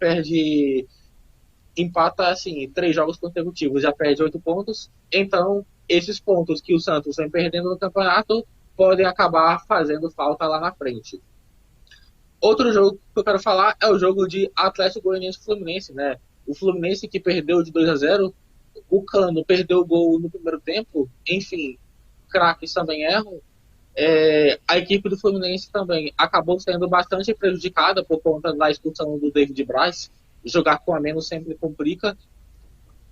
empata assim, 3 jogos consecutivos, já perde 8 pontos. Então, esses pontos que o Santos vem perdendo no campeonato podem acabar fazendo falta lá na frente. Outro jogo que eu quero falar é o jogo de Atlético Goianiense e Fluminense, né? O Fluminense que perdeu de 2-0, o Cano perdeu o gol no primeiro tempo, enfim, craques também erram. A equipe do Fluminense também acabou sendo bastante prejudicada por conta da expulsão do David Braz. Jogar com a menos sempre complica.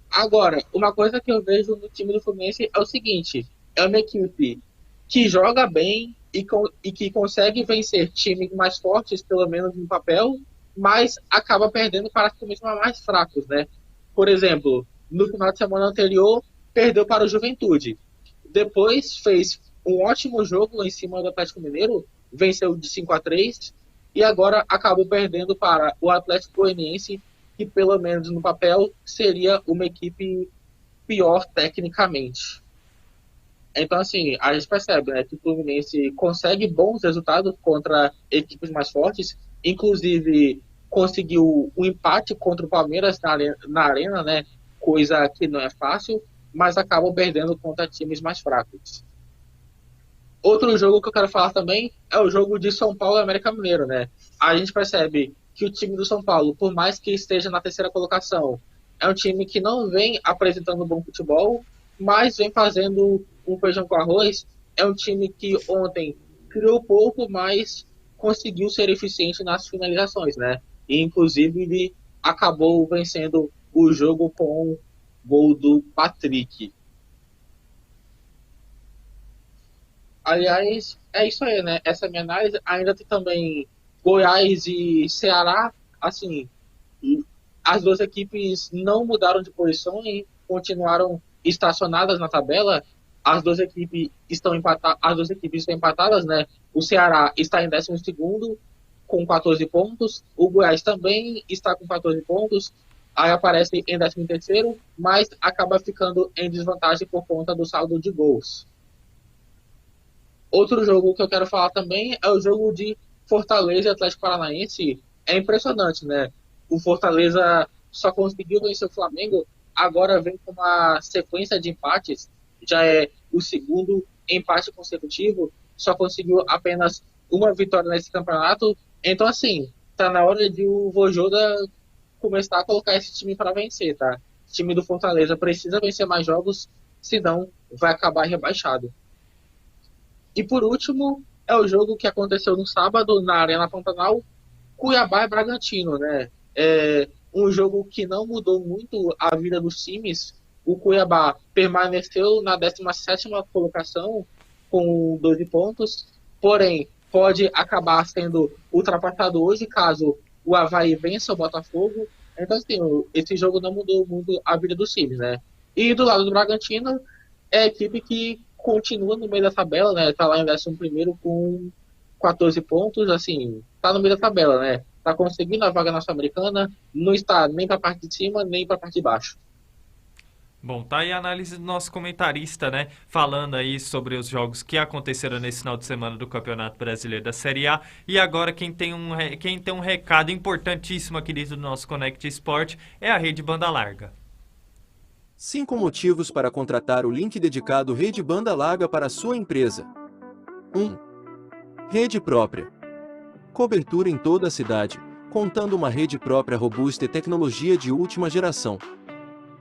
Agora, uma coisa que eu vejo no time do Fluminense é o seguinte, é uma equipe que joga bem e que consegue vencer times mais fortes, pelo menos no papel, mas acaba perdendo para os times mais fracos, né? Por exemplo, no final de semana anterior, perdeu para o Juventude. Depois fez um ótimo jogo em cima do Atlético Mineiro, venceu de 5-3, e agora acabou perdendo para o Atlético Goianiense, que pelo menos no papel seria uma equipe pior tecnicamente. Então, assim, a gente percebe, né, que o Fluminense consegue bons resultados contra equipes mais fortes, inclusive conseguiu um empate contra o Palmeiras na arena, né, coisa que não é fácil, mas acabam perdendo contra times mais fracos. Outro jogo que eu quero falar também é o jogo de São Paulo e América Mineiro, né? A gente percebe que o time do São Paulo, por mais que esteja na terceira colocação, é um time que não vem apresentando bom futebol, mas vem fazendo um feijão com arroz. É um time que ontem criou pouco, mas conseguiu ser eficiente nas finalizações, né? E inclusive ele acabou vencendo o jogo com o gol do Patrick. Aliás, é isso aí, né? Essa é a minha análise. Ainda tem também Goiás e Ceará. Assim, as duas equipes não mudaram de posição e continuaram estacionadas na tabela. As duas equipes estão empatadas, né? O Ceará está em 12º com 14 pontos. O Goiás também está com 14 pontos. Aí aparece em 13º, mas acaba ficando em desvantagem por conta do saldo de gols. Outro jogo que eu quero falar também é o jogo de Fortaleza e Atlético Paranaense. É impressionante, né? O Fortaleza só conseguiu vencer o Flamengo, agora vem com uma sequência de empates. Já é o segundo empate consecutivo, só conseguiu apenas uma vitória nesse campeonato. Então, assim, tá na hora de o Vojvoda começar a colocar esse time para vencer, tá? O time do Fortaleza precisa vencer mais jogos, senão vai acabar rebaixado. E por último, é o jogo que aconteceu no sábado na Arena Pantanal, Cuiabá e Bragantino, né? É um jogo que não mudou muito a vida dos times. O Cuiabá permaneceu na 17ª colocação com 12 pontos, porém pode acabar sendo ultrapassado hoje caso o Avaí vença o Botafogo. Então, assim, esse jogo não mudou muito a vida dos times, né? E do lado do Bragantino, é a equipe que continua no meio da tabela, né? Tá lá em 11º com 14 pontos, assim, tá no meio da tabela, né? Tá conseguindo a vaga na Sul-Americana, não está nem pra parte de cima, nem pra parte de baixo. Bom, tá aí a análise do nosso comentarista, né? Falando aí sobre os jogos que aconteceram nesse final de semana do Campeonato Brasileiro da Série A. E agora quem tem um recado importantíssimo aqui dentro do nosso Connect Sport é a Rede Banda Larga. 5 motivos para contratar o link dedicado Rede Banda Larga para a sua empresa. 1. Rede própria. Cobertura em toda a cidade, contando uma rede própria robusta e tecnologia de última geração.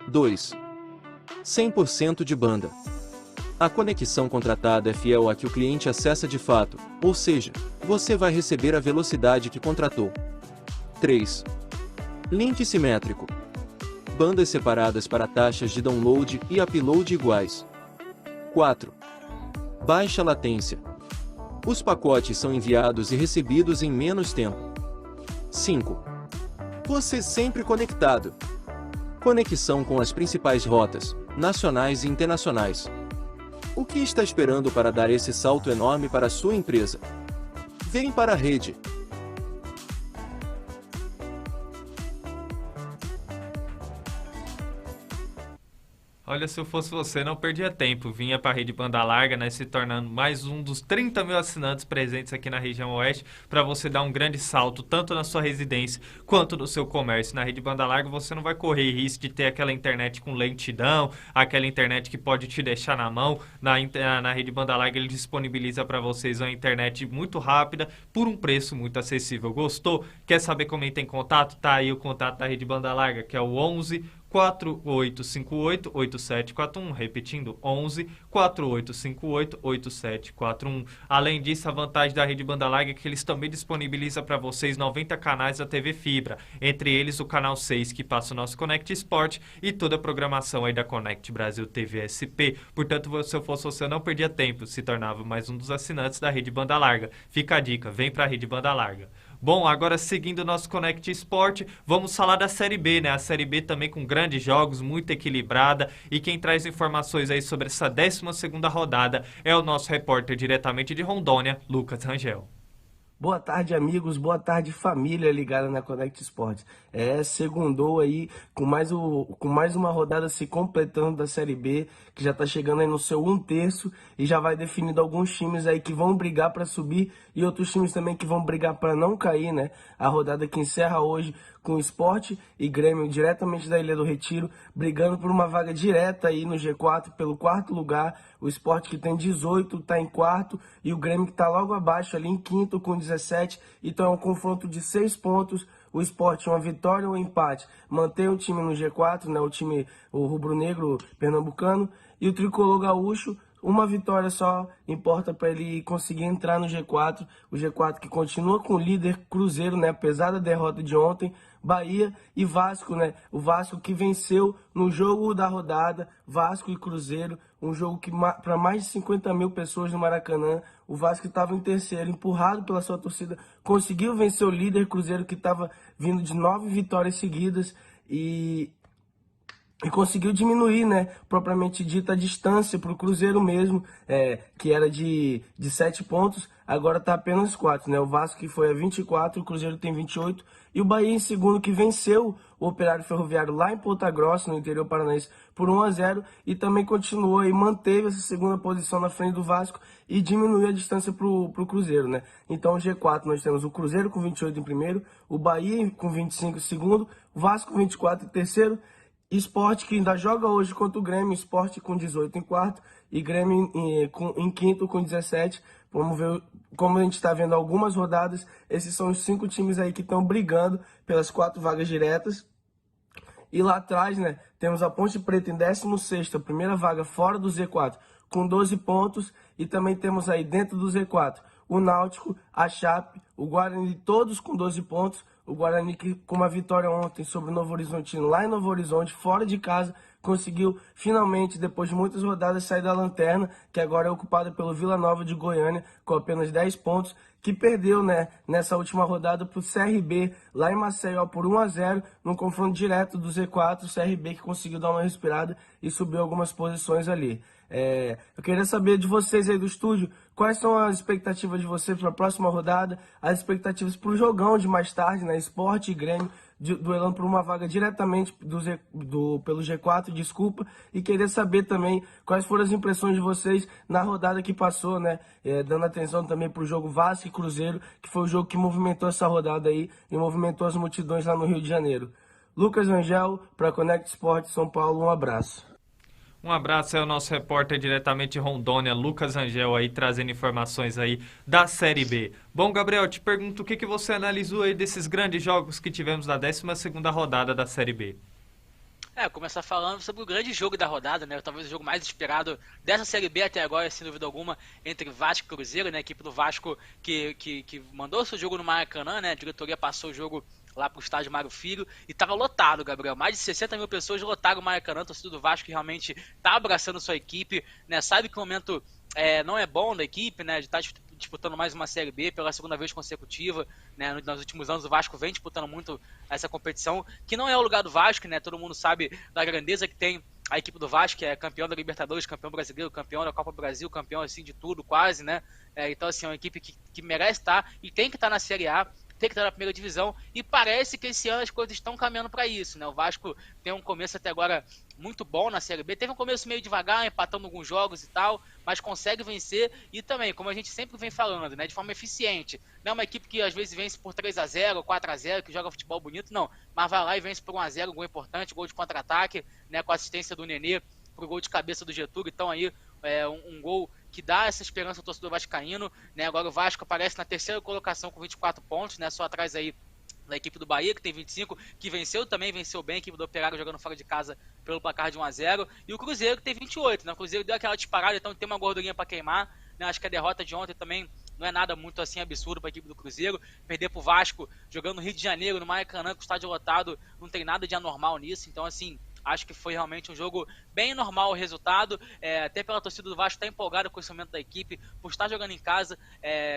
2. 100% de banda. A conexão contratada é fiel à que o cliente acessa de fato, ou seja, você vai receber a velocidade que contratou. 3. Link simétrico. Bandas separadas para taxas de download e upload iguais. 4. Baixa latência. Os pacotes são enviados e recebidos em menos tempo. 5. Você sempre conectado. Conexão com as principais rotas, nacionais e internacionais. O que está esperando para dar esse salto enorme para a sua empresa? Vem para a rede. Olha, se eu fosse você, não perdia tempo. Vinha para a Rede Banda Larga, né, se tornando mais um dos 30 mil assinantes presentes aqui na região oeste, para você dar um grande salto, tanto na sua residência quanto no seu comércio. Na Rede Banda Larga você não vai correr risco de ter aquela internet com lentidão, aquela internet que pode te deixar na mão. Na Rede Banda Larga ele disponibiliza para vocês uma internet muito rápida, por um preço muito acessível. Gostou? Quer saber como entra em contato? Tá aí o contato da Rede Banda Larga, que é o 11 4858-8741, repetindo, 11 4858-8741. Além disso, a vantagem da Rede Banda Larga é que eles também disponibilizam para vocês 90 canais da TV Fibra, entre eles o canal 6, que passa o nosso Connect Sport, e toda a programação aí da Connect Brasil TV SP. Portanto, se eu fosse você, não perdia tempo, se tornava mais um dos assinantes da Rede Banda Larga. Fica a dica, vem para a Rede Banda Larga. Bom, agora seguindo o nosso Connect Sport, vamos falar da Série B, né? A Série B também com grandes jogos, muito equilibrada, e quem traz informações aí sobre essa 12ª rodada é o nosso repórter diretamente de Rondônia, Lucas Rangel. Boa tarde, amigos. Boa tarde, família ligada na Connect Sports. Segundou aí com mais uma rodada se completando da Série B, que já tá chegando aí no seu 1/3 e já vai definindo alguns times aí que vão brigar para subir e outros times também que vão brigar para não cair, né? A rodada que encerra hoje com o Sport e Grêmio diretamente da Ilha do Retiro, brigando por uma vaga direta aí no G4 pelo quarto lugar. O Sport, que tem 18, está em quarto, e o Grêmio, que está logo abaixo ali em quinto com 17. Então é um confronto de 6 pontos. O Sport, uma vitória ou um empate, mantém o time no G4, né, o rubro-negro pernambucano, e o tricolor gaúcho, uma vitória só importa para ele conseguir entrar no G4. O G4 que continua com o líder Cruzeiro, né, apesar da derrota de ontem, Bahia e Vasco, né? O Vasco que venceu no jogo da rodada, Vasco e Cruzeiro, um jogo que para mais de 50 mil pessoas no Maracanã. O Vasco estava em terceiro, empurrado pela sua torcida, conseguiu vencer o líder Cruzeiro, que estava vindo de 9 vitórias seguidas, e conseguiu diminuir, né, propriamente dita, a distância para o Cruzeiro mesmo, que era de 7 pontos, agora está apenas 4, né? O Vasco, que foi a 24, o Cruzeiro tem 28, e o Bahia em segundo, que venceu o Operário Ferroviário lá em Ponta Grossa, no interior paranaense, por 1-0, e também continuou e manteve essa segunda posição na frente do Vasco e diminuiu a distância para o Cruzeiro, né? Então, o G4 nós temos o Cruzeiro com 28 em primeiro, o Bahia com 25 em segundo, o Vasco com 24 em terceiro, Sport, que ainda joga hoje contra o Grêmio, Sport com 18 em quarto e Grêmio em quinto com 17. Vamos ver, como a gente está vendo algumas rodadas, esses são os 5 times aí que estão brigando pelas 4 vagas diretas. E lá atrás, né, temos a Ponte Preta em 16º, a primeira vaga fora do Z4, com 12 pontos. E também temos aí dentro do Z4 o Náutico, a Chape, o Guarani, todos com 12 pontos. O Guarani, que com uma vitória ontem sobre o Novo Horizontino, lá em Novo Horizonte, fora de casa, conseguiu finalmente, depois de muitas rodadas, sair da lanterna, que agora é ocupada pelo Vila Nova de Goiânia, com apenas 10 pontos, que perdeu, né, nessa última rodada para o CRB, lá em Maceió, por 1-0, num confronto direto do Z4, o CRB que conseguiu dar uma respirada e subiu algumas posições ali. Eu queria saber de vocês aí do estúdio, quais são as expectativas de vocês para a próxima rodada, as expectativas para o jogão de mais tarde, né, Sport e Grêmio, duelando por uma vaga diretamente pelo G4, desculpa, e queria saber também quais foram as impressões de vocês na rodada que passou, né, dando atenção também para o jogo Vasco e Cruzeiro, que foi o jogo que movimentou essa rodada aí e movimentou as multidões lá no Rio de Janeiro. Lucas Angel, para Connect Sport São Paulo, um abraço. Um abraço aí ao nosso repórter diretamente de Rondônia, Lucas Angel, aí trazendo informações aí da Série B. Bom, Gabriel, te pergunto o que você analisou aí desses grandes jogos que tivemos na 12ª rodada da Série B. Começar falando sobre o grande jogo da rodada, né? Talvez o jogo mais esperado dessa Série B até agora, sem dúvida alguma, entre Vasco e Cruzeiro, né? A equipe do Vasco que mandou seu jogo no Maracanã, né? A diretoria passou o jogo lá pro estádio Mário Filho, e tava lotado, Gabriel. Mais de 60 mil pessoas lotaram o Maracanã, a torcida do Vasco que realmente tá abraçando sua equipe, né? Sabe que o momento não é bom da equipe, né? De estar disputando mais uma Série B pela segunda vez consecutiva, né? Nos últimos anos o Vasco vem disputando muito essa competição, que não é o lugar do Vasco, né? Todo mundo sabe da grandeza que tem a equipe do Vasco, que é campeão da Libertadores, campeão brasileiro, campeão da Copa do Brasil, campeão assim de tudo quase, né? Então assim, é uma equipe que merece estar e tem que estar na Série A, tem que estar na primeira divisão, e parece que esse ano as coisas estão caminhando para isso, né? O Vasco tem um começo até agora muito bom na Série B, teve um começo meio devagar, empatando alguns jogos e tal, mas consegue vencer, e também, como a gente sempre vem falando, né, de forma eficiente. Não é uma equipe que às vezes vence por 3-0, 4-0, que joga futebol bonito, não, mas vai lá e vence por 1-0, gol importante, gol de contra-ataque, né, com a assistência do Nenê pro gol de cabeça do Getúlio. Então aí um gol que dá essa esperança ao torcedor vascaíno, né? Agora o Vasco aparece na terceira colocação com 24 pontos, né? Só atrás aí da equipe do Bahia, que tem 25, que venceu bem, a equipe do Operário jogando fora de casa pelo placar de 1-0, e o Cruzeiro que tem 28, né? O Cruzeiro deu aquela disparada, então tem uma gordurinha para queimar, né? Acho que a derrota de ontem também não é nada muito assim absurdo para a equipe do Cruzeiro. Perder pro Vasco jogando no Rio de Janeiro, no Maracanã, com o estádio lotado, não tem nada de anormal nisso. Então, assim, acho que foi realmente um jogo bem normal o resultado. Até pela torcida do Vasco estar empolgada com esse momento da equipe, por estar jogando em casa,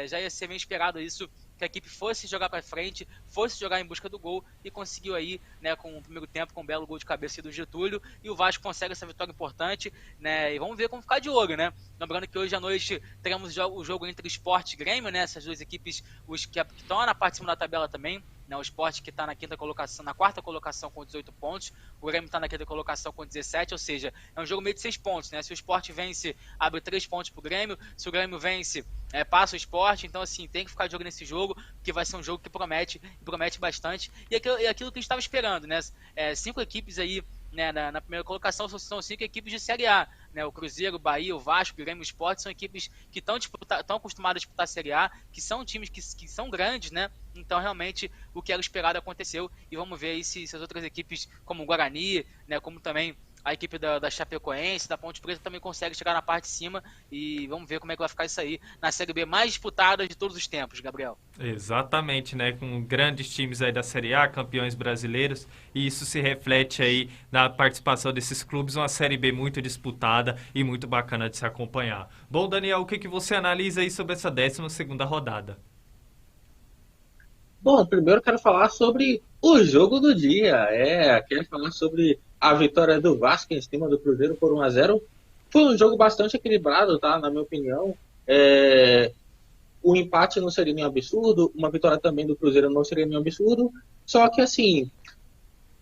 já ia ser bem esperado isso, que a equipe fosse jogar para frente, fosse jogar em busca do gol, e conseguiu aí, né, com o primeiro tempo, com um belo gol de cabeça do Getúlio, e o Vasco consegue essa vitória importante, né, e vamos ver como ficar de olho, né? Lembrando que hoje à noite teremos o jogo entre Sport e Grêmio, né, essas duas equipes, os que estão na parte de cima da tabela também, né, o Sport que está na quarta colocação com 18 pontos, o Grêmio está na quinta colocação com 17, ou seja, é um jogo meio de 6 pontos, né? Se o Sport vence, abre 3 pontos para o Grêmio, se o Grêmio vence, passa o Sport, então assim, tem que ficar de olho nesse jogo, porque vai ser um jogo que promete bastante, e aquilo que a gente estava esperando, né? 5 equipes aí, né, na primeira colocação são 5 equipes de Série A, né? O Cruzeiro, o Bahia, o Vasco, o Grêmio, o Sport são equipes que estão acostumadas a disputar a Série A, que são times que são grandes, né? Então realmente o que era esperado aconteceu, e vamos ver aí se as outras equipes, como o Guarani, né, como também a equipe da Chapecoense, da Ponte Preta também consegue chegar na parte de cima, e vamos ver como é que vai ficar isso aí na Série B mais disputada de todos os tempos, Gabriel. Exatamente, né? Com grandes times aí da Série A, campeões brasileiros, e isso se reflete aí na participação desses clubes, uma Série B muito disputada e muito bacana de se acompanhar. Bom, Daniel, o que você analisa aí sobre essa 12ª rodada? Bom, primeiro eu quero falar sobre o jogo do dia. Quero falar sobre a vitória do Vasco em cima do Cruzeiro por 1-0. Foi um jogo bastante equilibrado, tá? Na minha opinião. O empate não seria nenhum absurdo, uma vitória também do Cruzeiro não seria nenhum absurdo. Só que, assim,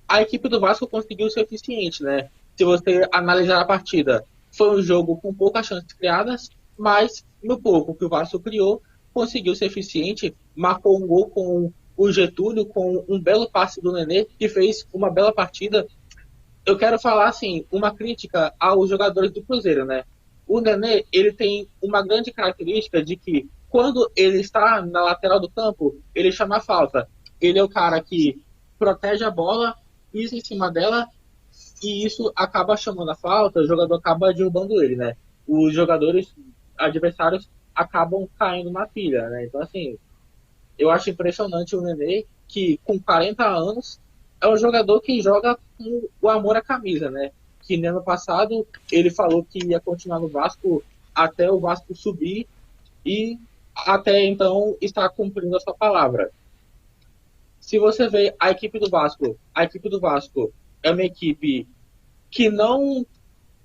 a equipe do Vasco conseguiu ser eficiente, né? Se você analisar a partida, foi um jogo com poucas chances criadas, mas no pouco que o Vasco criou, conseguiu ser eficiente, marcou um gol com o Getúlio, com um belo passe do Nenê, que fez uma bela partida. Eu quero falar, assim, uma crítica aos jogadores do Cruzeiro, né? O Nenê, ele tem uma grande característica de que, quando ele está na lateral do campo, ele chama a falta. Ele é o cara que protege a bola, pisa em cima dela, e isso acaba chamando a falta, o jogador acaba derrubando ele, né? Os jogadores adversários acabam caindo na pilha, né? Então, assim, eu acho impressionante o Nenê, que com 40 anos é um jogador que joga com o amor à camisa, né? Que no ano passado ele falou que ia continuar no Vasco até o Vasco subir, e até então está cumprindo a sua palavra. Se você vê a equipe do Vasco é uma equipe que não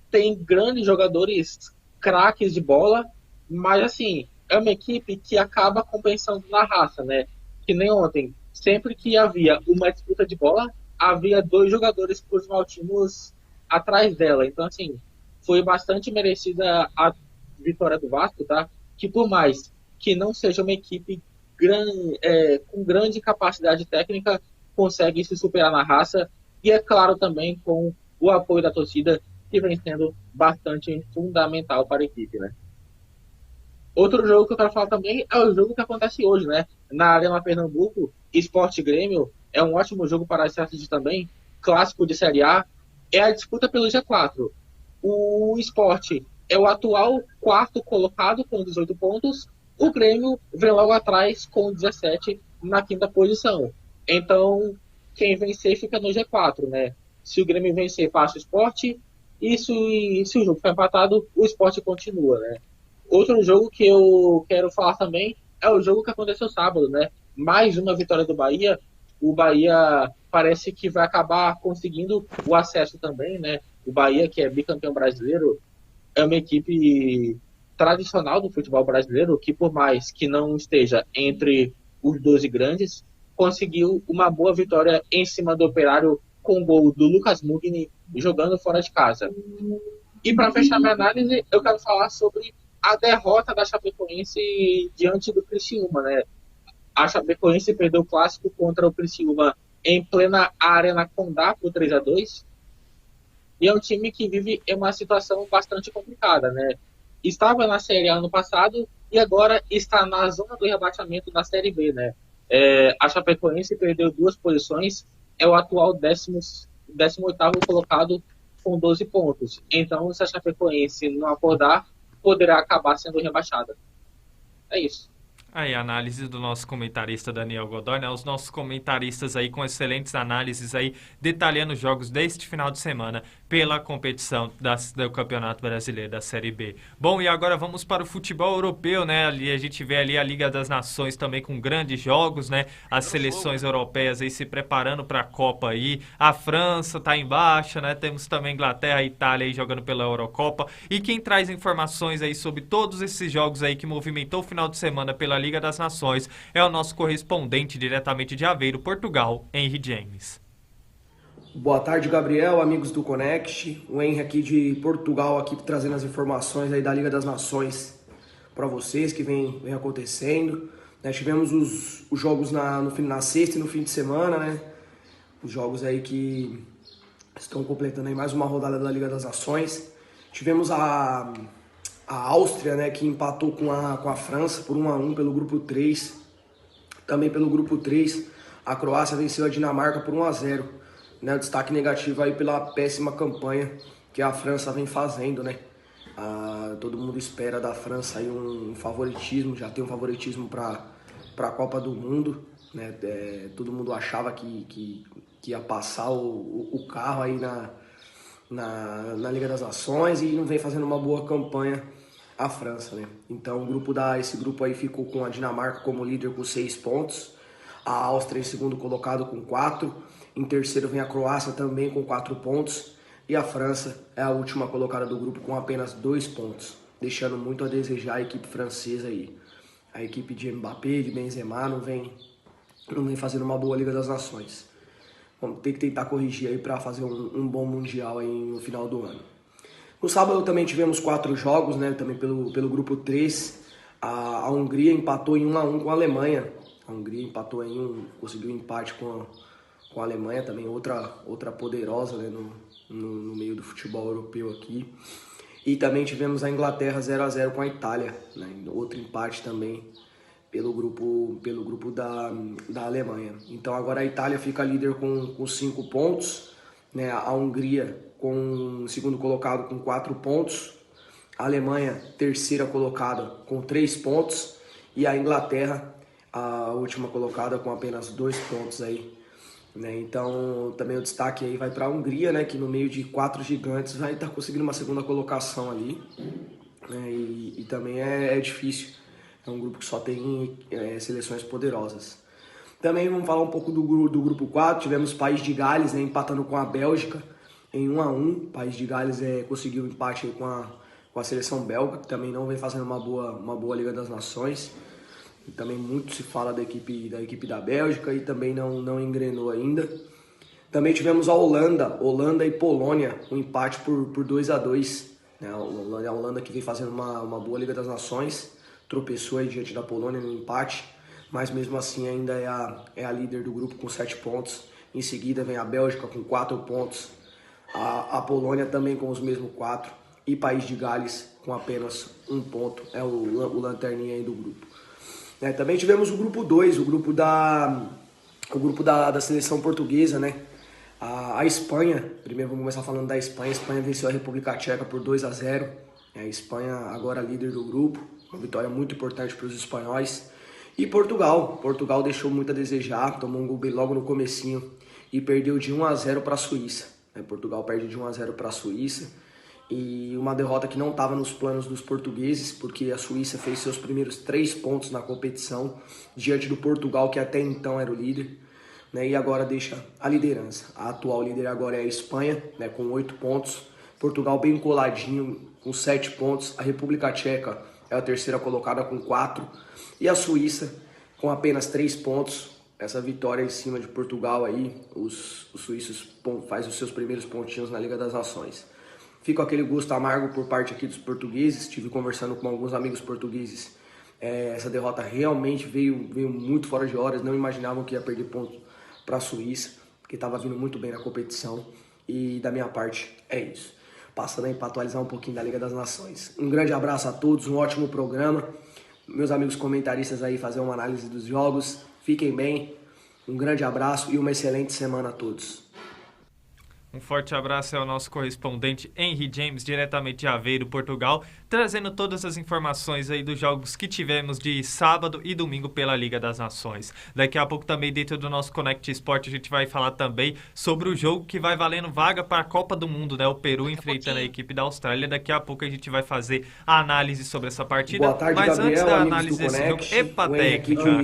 tem grandes jogadores craques de bola, mas assim, é uma equipe que acaba compensando na raça, né? Que nem ontem, sempre que havia uma disputa de bola, havia 2 jogadores pros maltinos atrás dela. Então, assim, foi bastante merecida a vitória do Vasco, tá? Que por mais que não seja uma equipe com grande capacidade técnica, consegue se superar na raça, e é claro também com o apoio da torcida, que vem sendo bastante fundamental para a equipe, né? Outro jogo que eu quero falar também é o jogo que acontece hoje, né? Na Arena Pernambuco, Sport Grêmio, é um ótimo jogo para se assistir também, clássico de Série A, é a disputa pelo G4. O Sport é o atual 4º colocado com 18 pontos, o Grêmio vem logo atrás com 17 na 5ª posição. Então, quem vencer fica no G4, né? Se o Grêmio vencer, passa o Sport, e se o jogo ficar empatado, o Sport continua, né? Outro jogo que eu quero falar também é o jogo que aconteceu sábado, né? Mais uma vitória do Bahia. O Bahia parece que vai acabar conseguindo o acesso também, né? O Bahia, que é bicampeão brasileiro, é uma equipe tradicional do futebol brasileiro, que por mais que não esteja entre os 12 grandes, conseguiu uma boa vitória em cima do Operário com o gol do Lucas Mugni jogando fora de casa. E para fechar minha análise, eu quero falar sobre a derrota da Chapecoense diante do Criciúma, né? A Chapecoense perdeu o clássico contra o Criciúma em plena Arena Condá por 3-2. E é um time que vive em uma situação bastante complicada, né? Estava na Série A ano passado e agora está na zona do rebaixamento da Série B, né? A Chapecoense perdeu 2 posições, é o atual 18º colocado com 12 pontos. Então, se a Chapecoense não acordar, poderá acabar sendo rebaixada. É isso. Aí, a análise do nosso comentarista Daniel Godoy, né? Os nossos comentaristas aí com excelentes análises aí, detalhando os jogos deste final de semana pela competição do Campeonato Brasileiro da Série B. Bom, e agora vamos para o futebol europeu, né? Ali a gente vê ali a Liga das Nações também com grandes jogos, né? As seleções europeias aí se preparando para a Copa aí. A França tá em baixa, né? Temos também Inglaterra e Itália aí jogando pela Eurocopa. E quem traz informações aí sobre todos esses jogos aí que movimentou o final de semana pela Liga das Nações é o nosso correspondente diretamente de Aveiro, Portugal, Henry James. Boa tarde, Gabriel, amigos do Connect. O Henry aqui de Portugal, aqui trazendo as informações aí da Liga das Nações. para vocês que vem acontecendo. Né? Tivemos os jogos na sexta e no fim de semana, né? Os jogos aí que estão completando aí mais uma rodada da Liga das Nações. Tivemos a Áustria, né, que empatou com a França por 1-1 pelo grupo 3. Também pelo grupo 3, a Croácia venceu a Dinamarca por 1-0. Né? O destaque negativo aí pela péssima campanha que a França vem fazendo, né? Todo mundo espera da França aí um favoritismo, já tem um favoritismo para a Copa do Mundo, né? Todo mundo achava que ia passar o carro aí na Liga das Nações e não vem fazendo uma boa campanha a França, né? Então esse grupo aí ficou com a Dinamarca como líder com 6 pontos, a Áustria em segundo colocado com 4, em terceiro vem a Croácia também com 4 pontos, e a França é a última colocada do grupo com apenas 2 pontos, deixando muito a desejar a equipe francesa aí. A equipe de Mbappé, de Benzema, não vem fazendo uma boa Liga das Nações. Vamos ter que tentar corrigir aí para fazer um bom Mundial aí no final do ano. No sábado também tivemos 4 jogos, né? Também pelo grupo 3. A Hungria empatou em 1-1 com a Alemanha. A Hungria empatou conseguiu um empate com a Alemanha, também outra poderosa, né? No meio do futebol europeu aqui. E também tivemos a Inglaterra 0-0 com a Itália, né? Outro empate também pelo grupo da Alemanha. Então agora a Itália fica líder com 5 pontos, né? A Hungria com segundo colocado com 4 pontos, a Alemanha terceira colocada com 3 pontos e a Inglaterra a última colocada com apenas 2 pontos aí, né? Então também o destaque aí vai para a Hungria, né? Que no meio de 4 gigantes vai estar conseguindo uma segunda colocação ali, né? E também é difícil, é um grupo que só tem seleções poderosas. Também vamos falar um pouco do grupo 4, tivemos o País de Gales, né, empatando com a Bélgica em 1-1, o País de Gales conseguiu um empate com a seleção belga, que também não vem fazendo uma boa Liga das Nações. E também muito se fala da equipe da Bélgica e também não engrenou ainda. Também tivemos a Holanda e Polônia, um empate por 2-2. Né? A Holanda que vem fazendo uma boa Liga das Nações, tropeçou aí diante da Polônia no empate, mas mesmo assim ainda é a líder do grupo com 7 pontos. Em seguida vem a Bélgica com 4 pontos, a Polônia também com os mesmos 4 e País de Gales com apenas 1 ponto, é o lanterninha aí do grupo. Também tivemos o grupo 2, o grupo da seleção portuguesa, né? A Espanha, primeiro vamos começar falando da Espanha. A Espanha venceu a República Tcheca por 2-0. A Espanha agora líder do grupo, uma vitória muito importante para os espanhóis. E Portugal deixou muito a desejar, tomou um gol logo no comecinho e perdeu de 1-0 para a Suíça. Portugal perde de 1-0 para a Suíça. E uma derrota que não estava nos planos dos portugueses, porque a Suíça fez seus primeiros 3 pontos na competição, diante do Portugal, que até então era o líder, né? E agora deixa a liderança. A atual líder agora é a Espanha, né, com 8 pontos. Portugal bem coladinho, com 7 pontos. A República Tcheca é a terceira colocada com 4. E a Suíça com apenas 3 pontos. Essa vitória em cima de Portugal aí, os suíços fazem os seus primeiros pontinhos na Liga das Nações. Fica aquele gosto amargo por parte aqui dos portugueses. Estive conversando com alguns amigos portugueses. Essa derrota realmente veio muito fora de horas. Não imaginavam que ia perder pontos para a Suíça, porque estava vindo muito bem na competição. E da minha parte é isso. Passando aí para atualizar um pouquinho da Liga das Nações. Um grande abraço a todos, um ótimo programa. Meus amigos comentaristas aí fazer uma análise dos jogos. Fiquem bem, um grande abraço e uma excelente semana a todos. Um forte abraço ao nosso correspondente Henry James, diretamente de Aveiro, Portugal, trazendo todas as informações aí dos jogos que tivemos de sábado e domingo pela Liga das Nações. Daqui a pouco também dentro do nosso Connect Sport a gente vai falar também sobre o jogo que vai valendo vaga para a Copa do Mundo, né? O Peru enfrentando a equipe da Austrália. Daqui a pouco a gente vai fazer a análise sobre essa partida. Boa tarde, mas Gabriel, antes da análise desse jogo,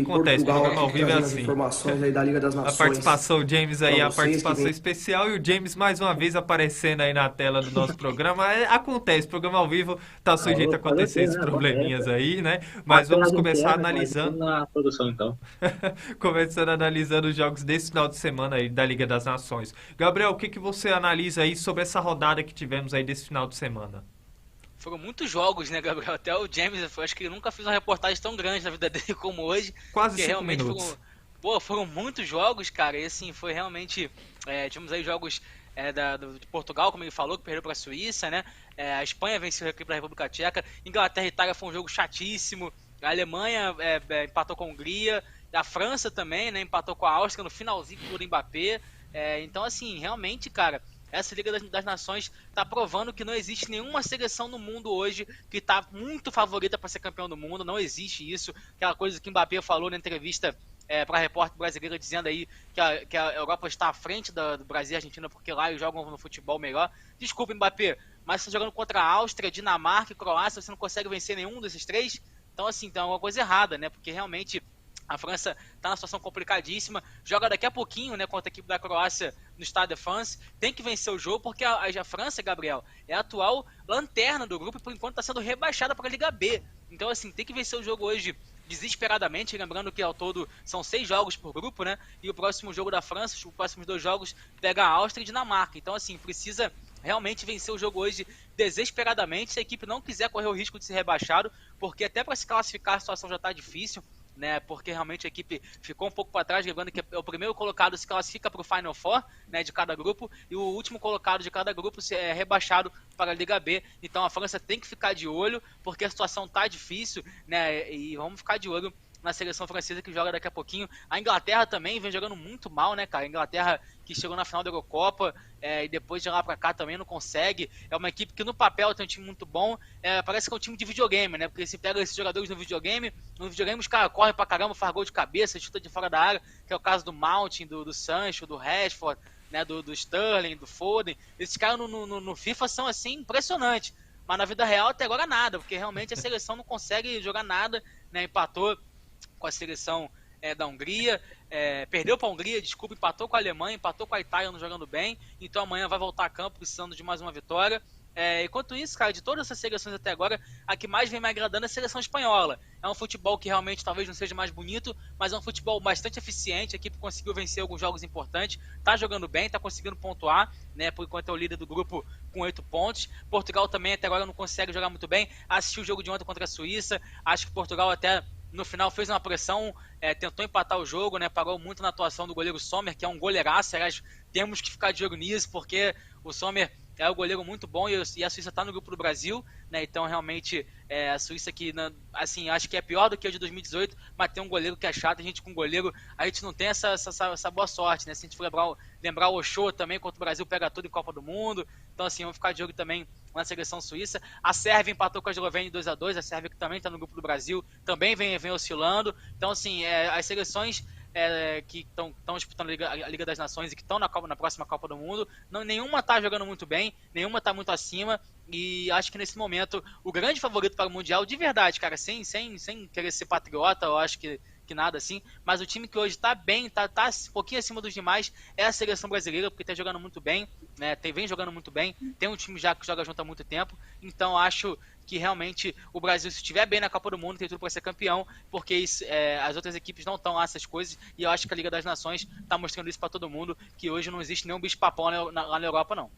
acontece, o programa ao vivo é assim. Informações aí da Liga das Nações. A participação, o James aí, a participação especial, e o James mais uma vez aparecendo aí na tela do nosso programa. Acontece, o programa ao vivo tá sujeito a acontecer esses probleminhas aí, né? Mas vamos começar analisando na produção, então. Começando analisando os jogos desse final de semana aí da Liga das Nações. Gabriel, o que você analisa aí sobre essa rodada que tivemos aí desse final de semana? Foram muitos jogos, né, Gabriel? Até o James, eu acho que ele nunca fez uma reportagem tão grande na vida dele como hoje. Quase Porque 5 realmente minutos. foram muitos jogos, cara. E assim, foi realmente. Tivemos aí jogos de Portugal, como ele falou, que perdeu para a Suíça, né? A Espanha venceu aqui para a República Tcheca. Inglaterra e Itália foi um jogo chatíssimo. A Alemanha empatou com a Hungria. A França também, né? Empatou com a Áustria no finalzinho do Mbappé. Então, assim, realmente, cara. Essa Liga das Nações está provando que não existe nenhuma seleção no mundo hoje que está muito favorita para ser campeão do mundo. Não existe isso. Aquela coisa que o Mbappé falou na entrevista para a repórter brasileira, dizendo aí que a Europa está à frente do Brasil e Argentina porque lá eles jogam no futebol melhor. Desculpa, Mbappé, mas você está jogando contra a Áustria, Dinamarca e Croácia, você não consegue vencer nenhum desses três? Então, assim, tem alguma coisa errada, né? Porque realmente a França está numa situação complicadíssima, joga daqui a pouquinho, né, contra a equipe da Croácia no Stade de France, tem que vencer o jogo, porque a França, Gabriel, é a atual lanterna do grupo e por enquanto está sendo rebaixada para a Liga B. Então, assim, tem que vencer o jogo hoje desesperadamente, lembrando que ao todo são 6 jogos por grupo, né, e o próximo jogo da França, os próximos 2 jogos, pega a Áustria e Dinamarca. Então, assim, precisa realmente vencer o jogo hoje desesperadamente, se a equipe não quiser correr o risco de ser rebaixado, porque até para se classificar a situação já está difícil, né, porque realmente a equipe ficou um pouco para trás, lembrando que o primeiro colocado se classifica para o Final Four, né, de cada grupo, e o último colocado de cada grupo é rebaixado para a Liga B. Então a França tem que ficar de olho, porque a situação tá difícil, né, e vamos ficar de olho na seleção francesa que joga daqui a pouquinho. A Inglaterra também vem jogando muito mal, né, cara? A Inglaterra que chegou na final da Eurocopa e depois de lá pra cá também não consegue. É uma equipe que no papel tem um time muito bom. Parece que é um time de videogame, né? Porque se pega esses jogadores no videogame os caras correm pra caramba, faz gol de cabeça, chuta de fora da área, que é o caso do Mount, do Sancho, do Rashford, né? Do Sterling, do Foden. Esses caras no FIFA são assim impressionantes. Mas na vida real até agora nada, porque realmente a seleção não consegue jogar nada, né? Empatou com a seleção da Hungria, perdeu para a Hungria, desculpa, empatou com a Alemanha, empatou com a Itália não jogando bem, então amanhã vai voltar a campo precisando de mais uma vitória. Enquanto isso, cara, de todas essas seleções até agora, a que mais vem me agradando é a seleção espanhola. É um futebol que realmente talvez não seja mais bonito, mas é um futebol bastante eficiente, a equipe conseguiu vencer alguns jogos importantes, tá jogando bem, tá conseguindo pontuar, né, por enquanto é o líder do grupo com 8 pontos. Portugal também até agora não consegue jogar muito bem, assistiu o jogo de ontem contra a Suíça, acho que Portugal até no final fez uma pressão, tentou empatar o jogo, né, parou muito na atuação do goleiro Sommer, que é um goleiraço, aliás, temos que ficar de olho nisso, porque o Sommer é um goleiro muito bom e a Suíça está no grupo do Brasil, né, então realmente a Suíça que, assim, acho que é pior do que a de 2018, mas tem um goleiro que é chato, a gente com goleiro, a gente não tem essa boa sorte, né, se a gente for lembrar o Ochoa também, contra o Brasil pega tudo em Copa do Mundo, então assim, vamos ficar de olho também na seleção suíça. A Sérvia empatou com a Eslovênia 2-2, a Sérvia que também está no grupo do Brasil, também vem oscilando, então assim, as seleções que estão disputando a Liga das Nações e que estão na próxima Copa do Mundo, nenhuma está jogando muito bem, nenhuma está muito acima, e acho que nesse momento o grande favorito para o Mundial, de verdade, cara, sem querer ser patriota, eu acho que nada assim, mas o time que hoje está bem, tá um pouquinho acima dos demais, é a seleção brasileira, porque está jogando muito bem, né, vem jogando muito bem, tem um time já que joga junto há muito tempo, então acho que realmente o Brasil, se estiver bem na Copa do Mundo, tem tudo para ser campeão, porque as outras equipes não estão lá essas coisas, e eu acho que a Liga das Nações está mostrando isso para todo mundo, que hoje não existe nenhum bicho-papão lá na Europa, não.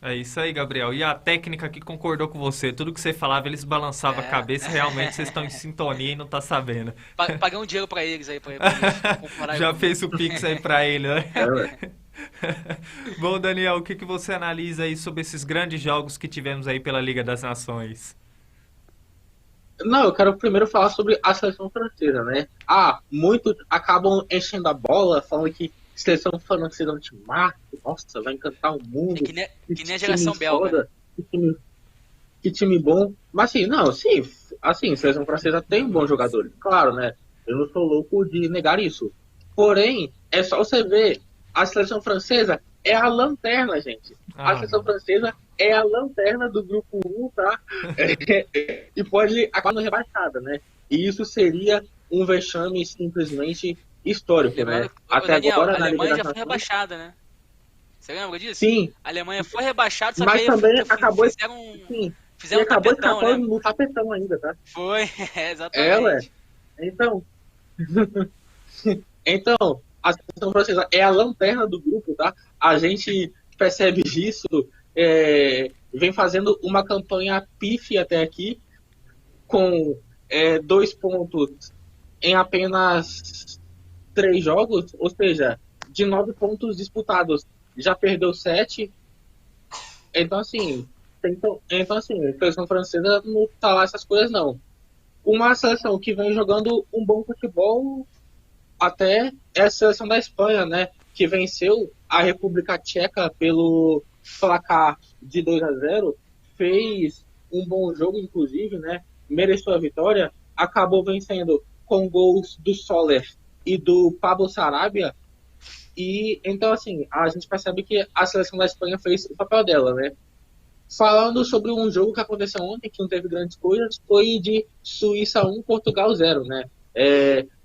É isso aí, Gabriel. E a técnica que concordou com você, tudo que você falava, eles balançavam a cabeça, realmente vocês estão em sintonia e não tá sabendo. Paguei um dinheiro pra eles aí. Pra eles já fez o Pix aí pra ele, né? Bom, Daniel, o que você analisa aí sobre esses grandes jogos que tivemos aí pela Liga das Nações? Não, eu quero primeiro falar sobre a seleção francesa, né? Muitos acabam enchendo a bola, falando que seleção francesa não te marca, nossa, vai encantar o mundo. Que nem a geração belga. Que time bom. Mas assim, não, sim, assim, a seleção francesa tem bons jogadores, claro, né? Eu não sou louco de negar isso. Porém, é só você ver, a seleção francesa é a lanterna, gente. A seleção francesa é a lanterna do grupo 1, tá? E pode acabar rebaixada, né? E isso seria um vexame simplesmente histórico, né? Até Daniel, agora, a Alemanha já foi rebaixada, né? Você lembra disso? Sim. A Alemanha foi rebaixada, só mas que também acabou fizeram um tapetão, né? No tapetão ainda, tá? Foi, exatamente. Então, a seleção francesa é a lanterna do grupo, tá? A gente percebe isso vem fazendo uma campanha pífia até aqui, com 2 pontos em apenas 3 jogos, ou seja, de 9 pontos disputados, já perdeu 7. Então, assim, a seleção francesa não tá lá essas coisas, não. Uma seleção que vem jogando um bom futebol até é a seleção da Espanha, né? Que venceu a República Tcheca pelo placar de 2-0, fez um bom jogo, inclusive, né? Mereceu a vitória, acabou vencendo com gols do Soler e do Pablo Sarabia. E então, assim, a gente percebe que a seleção da Espanha fez o papel dela, né? Falando sobre um jogo que aconteceu ontem, que não teve grandes coisas, foi de Suíça 1, Portugal 0, né?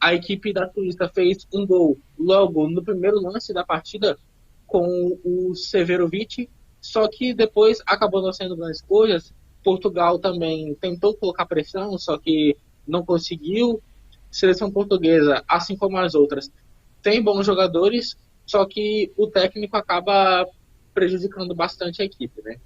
A equipe da Suíça fez um gol logo no primeiro lance da partida com o Severovic, só que depois acabou não sendo grandes coisas. Portugal também tentou colocar pressão, só que não conseguiu. Seleção portuguesa, assim como as outras, tem bons jogadores, só que o técnico acaba prejudicando bastante a equipe, né?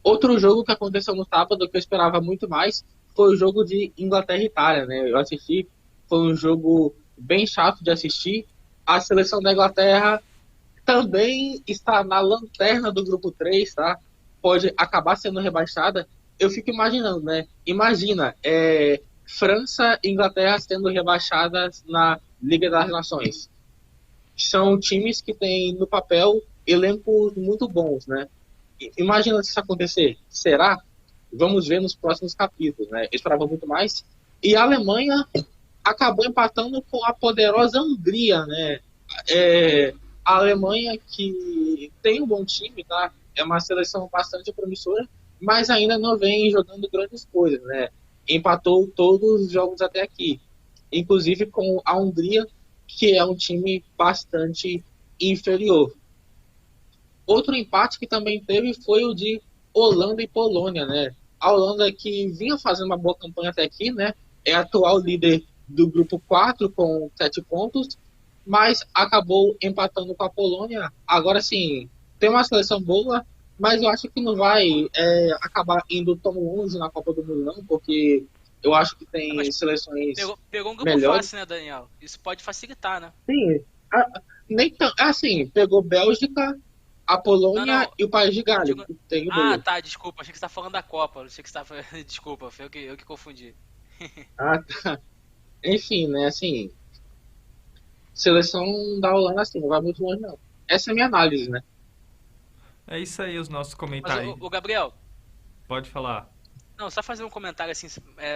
Outro jogo que aconteceu no sábado, que eu esperava muito mais, foi o jogo de Inglaterra e Itália, né? Eu assisti, foi um jogo bem chato de assistir. A seleção da Inglaterra também está na lanterna do grupo 3, tá? Pode acabar sendo rebaixada. Eu fico imaginando, né? Imagina, França e Inglaterra sendo rebaixadas na Liga das Nações. São times que têm, no papel, elencos muito bons, né? Imagina se isso acontecer. Será? Vamos ver nos próximos capítulos, né? Eu esperava muito mais. E a Alemanha acabou empatando com a poderosa Hungria, né? A Alemanha, que tem um bom time, tá? É uma seleção bastante promissora, mas ainda não vem jogando grandes coisas, né? Empatou todos os jogos até aqui, inclusive com a Hungria, que é um time bastante inferior. Outro empate que também teve foi o de Holanda e Polônia, né? A Holanda, que vinha fazendo uma boa campanha até aqui, né? É atual líder do grupo 4 com 7 pontos, mas acabou empatando com a Polônia. Agora sim, tem uma seleção boa, mas eu acho que não vai acabar indo tão longe na Copa do Mundo, não, porque eu acho que tem seleções pegou um grupo melhores. fácil, né, Daniel? Isso pode facilitar, né? Sim, nem tão, assim, pegou Bélgica, a Polônia Não. e o País de Gales. Tá, desculpa, achei que você estava falando da Copa. Achei que você estava... Desculpa, foi eu que confundi. Tá. Enfim, né, assim, seleção da Holanda, assim, não vai muito longe, não. Essa é a minha análise, né? É isso aí, os nossos Mas, comentários. o Gabriel, Pode falar. não, só fazer um comentário assim,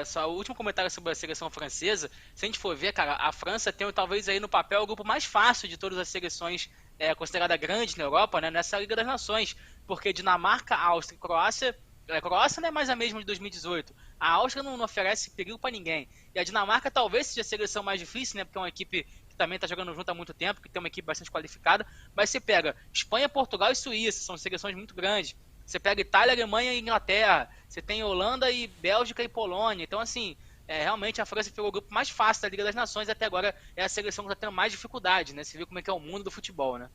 só o último comentário sobre a seleção francesa. Se a gente for ver, cara, a França tem talvez aí no papel o grupo mais fácil de todas as seleções considerada grande na Europa, né, nessa Liga das Nações, porque Dinamarca, Áustria e Croácia, a Croácia não é mais a mesma de 2018. A Áustria não oferece perigo pra ninguém. E a Dinamarca talvez seja a seleção mais difícil, né, porque é uma equipe que também tá jogando junto há muito tempo, que tem uma equipe bastante qualificada, mas você pega Espanha, Portugal e Suíça, são seleções muito grandes. Você pega Itália, Alemanha e Inglaterra. Você tem Holanda e Bélgica e Polônia. Então, assim, realmente a França pegou o grupo mais fácil da Liga das Nações e até agora é a seleção que está tendo mais dificuldade, né? Você vê como é que é o mundo do futebol, né?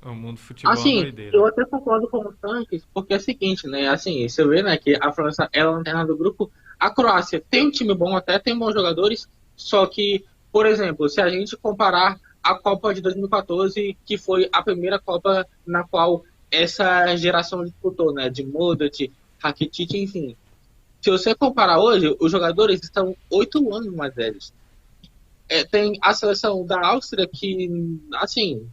O mundo do futebol é uma Assim, doideira. eu até concordo com o Sanches, porque é o seguinte, né? Assim, você vê, né, que a França é a lanterna do grupo. A Croácia tem um time bom até, tem bons jogadores, só que, por exemplo, se a gente comparar a Copa de 2014, que foi a primeira Copa na qual essa geração disputou, né? De Modric, Rakitic, enfim. Se você comparar hoje, os jogadores estão 8 anos mais velhos. Tem a seleção da Áustria que, assim,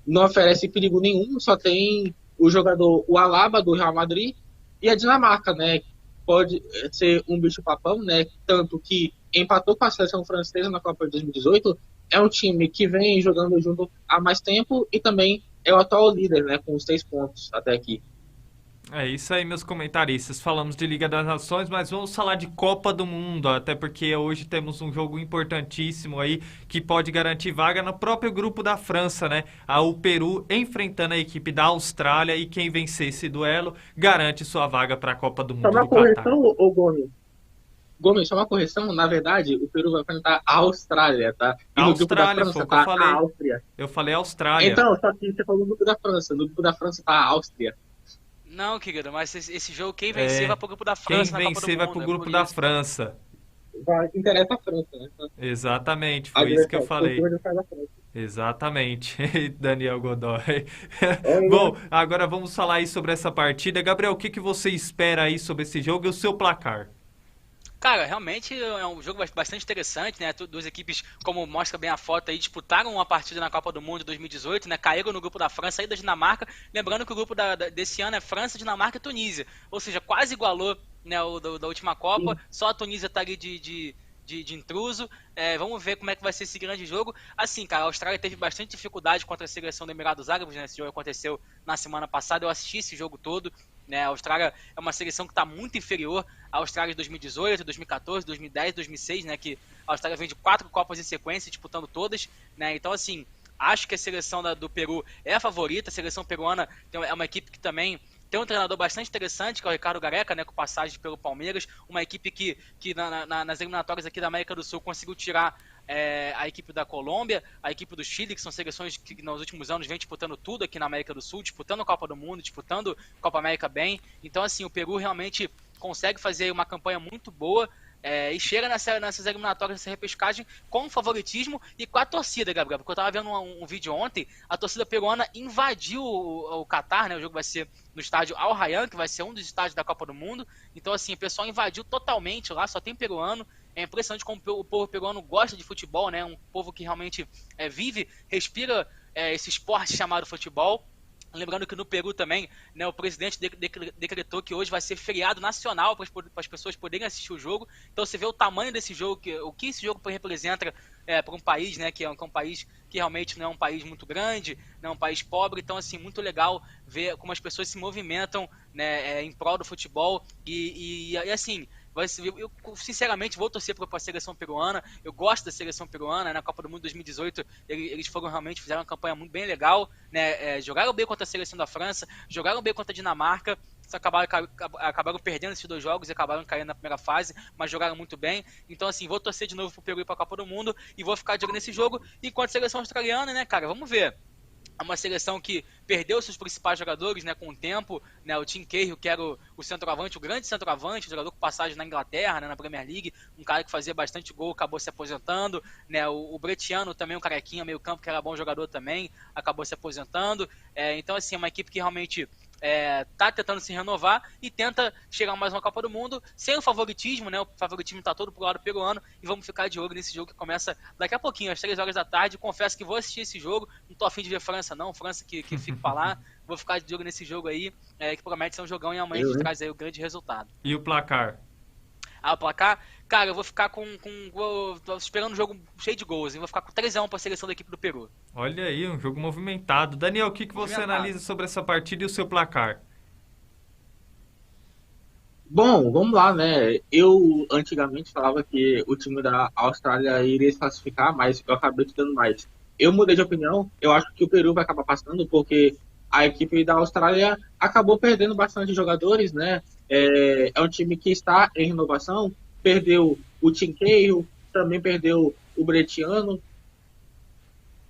não oferece perigo nenhum, só tem o jogador, o Alaba do Real Madrid, e a Dinamarca, né? Pode ser um bicho-papão, né? Tanto que empatou com a seleção francesa na Copa de 2018. É um time que vem jogando junto há mais tempo e também é o atual líder, né? Com os 6 pontos até aqui. É isso aí, meus comentaristas. Falamos de Liga das Nações, mas vamos falar de Copa do Mundo, até porque hoje temos um jogo importantíssimo aí que pode garantir vaga no próprio grupo da França, né? O Peru enfrentando a equipe da Austrália e quem vencer esse duelo garante sua vaga para a Copa do Mundo Só uma do Catar. correção, ô Gomes? Gomes, só uma correção. Na verdade, o Peru vai enfrentar a Austrália, tá? E no grupo da Austrália, França foi o que eu tá falei. a Áustria. Eu falei Austrália. Então, só que você falou no grupo da França. No grupo da França tá a Áustria. Não, querido, mas esse jogo, quem vencer É, vai pro grupo da quem França na Copa do vencer vai pro Mundo, é grupo por da isso. França. Interessa a França, né? Exatamente, foi isso que eu O falei. adversário da França. Exatamente, Daniel Godoy. Olha, Bom, agora vamos falar aí sobre essa partida. Gabriel, o que que você espera aí sobre esse jogo e o seu placar? Cara, realmente é um jogo bastante interessante, né? Duas equipes, como mostra bem a foto aí, disputaram uma partida na Copa do Mundo de 2018, né? Caíram no grupo da França e da Dinamarca. Lembrando que o grupo desse ano é França, Dinamarca e Tunísia. Ou seja, quase igualou, né, o da última Copa. Só a Tunísia tá ali de intruso. Vamos ver como é que vai ser esse grande jogo. Assim, cara, a Austrália teve bastante dificuldade contra a seleção do Emirados Árabes, né? Esse jogo aconteceu na semana passada, eu assisti esse jogo todo, né? A Austrália é uma seleção que está muito inferior à Austrália de 2018, 2014, 2010, 2006, né? Que a Austrália vem de 4 Copas em sequência, disputando todas, né? Então, assim, acho que a seleção do Peru é a favorita. A seleção peruana é uma equipe que também tem um treinador bastante interessante, que é o Ricardo Gareca, né, com passagem pelo Palmeiras, uma equipe que nas eliminatórias aqui da América do Sul conseguiu tirar a equipe da Colômbia, a equipe do Chile, que são seleções que nos últimos anos vem disputando tudo aqui na América do Sul, disputando a Copa do Mundo, disputando a Copa América bem. Então, assim, o Peru realmente consegue fazer uma campanha muito boa, e chega nessas eliminatórias, nessa repescagem, com favoritismo e com a torcida, Gabriel. Porque eu tava vendo um vídeo ontem, a torcida peruana invadiu o Catar, né? O jogo vai ser no estádio Al Rayyan, que vai ser um dos estádios da Copa do Mundo. Então, assim, o pessoal invadiu totalmente lá, só tem peruano. É impressionante como o povo peruano gosta de futebol, né? Um povo que realmente vive, respira esse esporte chamado futebol. Lembrando que no Peru também, né, o presidente decretou que hoje vai ser feriado nacional para as pessoas poderem assistir o jogo. Então você vê o tamanho desse jogo, o que esse jogo representa para um país, né, que é um país que realmente não é um país muito grande, não é um país pobre. Então, assim, muito legal ver como as pessoas se movimentam, né, em prol do futebol. E assim, eu sinceramente vou torcer para a seleção peruana. Eu gosto da seleção peruana. Na Copa do Mundo 2018 eles fizeram uma campanha muito bem legal, né? Jogaram bem contra a seleção da França, jogaram bem contra a Dinamarca, só acabaram perdendo esses 2 jogos e acabaram caindo na primeira fase, mas jogaram muito bem. Então, assim, vou torcer de novo pro Peru ir para a Copa do Mundo e vou ficar de olho nesse jogo. Enquanto a seleção australiana, né, cara, vamos ver. É uma seleção que perdeu seus principais jogadores, né, com o tempo, né, o Tim Cahill, que era o centroavante, o grande centroavante, jogador com passagem na Inglaterra, né, na Premier League, um cara que fazia bastante gol, acabou se aposentando, né, o Bretiano também, um carequinha, meio campo, que era bom jogador também, acabou se aposentando. Então, assim, é uma equipe que realmente tá tentando se renovar e tenta chegar mais uma Copa do Mundo sem o favoritismo, né? O favoritismo tá todo pro lado peruano e vamos ficar de olho nesse jogo que começa daqui a pouquinho, às 3 horas da tarde. Confesso que vou assistir esse jogo, não tô afim de ver França não, França que fica pra lá. Vou ficar de olho nesse jogo aí, que promete ser um jogão e amanhã a gente traz aí o grande resultado. E o placar? O placar, cara, eu vou ficar tô esperando um jogo cheio de gols, hein? Vou ficar com 3-1 pra seleção da equipe do Peru. Olha aí, um jogo movimentado. Daniel, o que que você analisa sobre essa partida e o seu placar? bom, vamos lá, né? Eu antigamente falava que o time da Austrália iria se classificar, mas eu acabei dando mais. Eu mudei de opinião, eu acho que o Peru vai acabar passando, porque a equipe da Austrália acabou perdendo bastante jogadores, né? É um time que está em renovação, perdeu o Tim Cahill, também perdeu o Bretiano,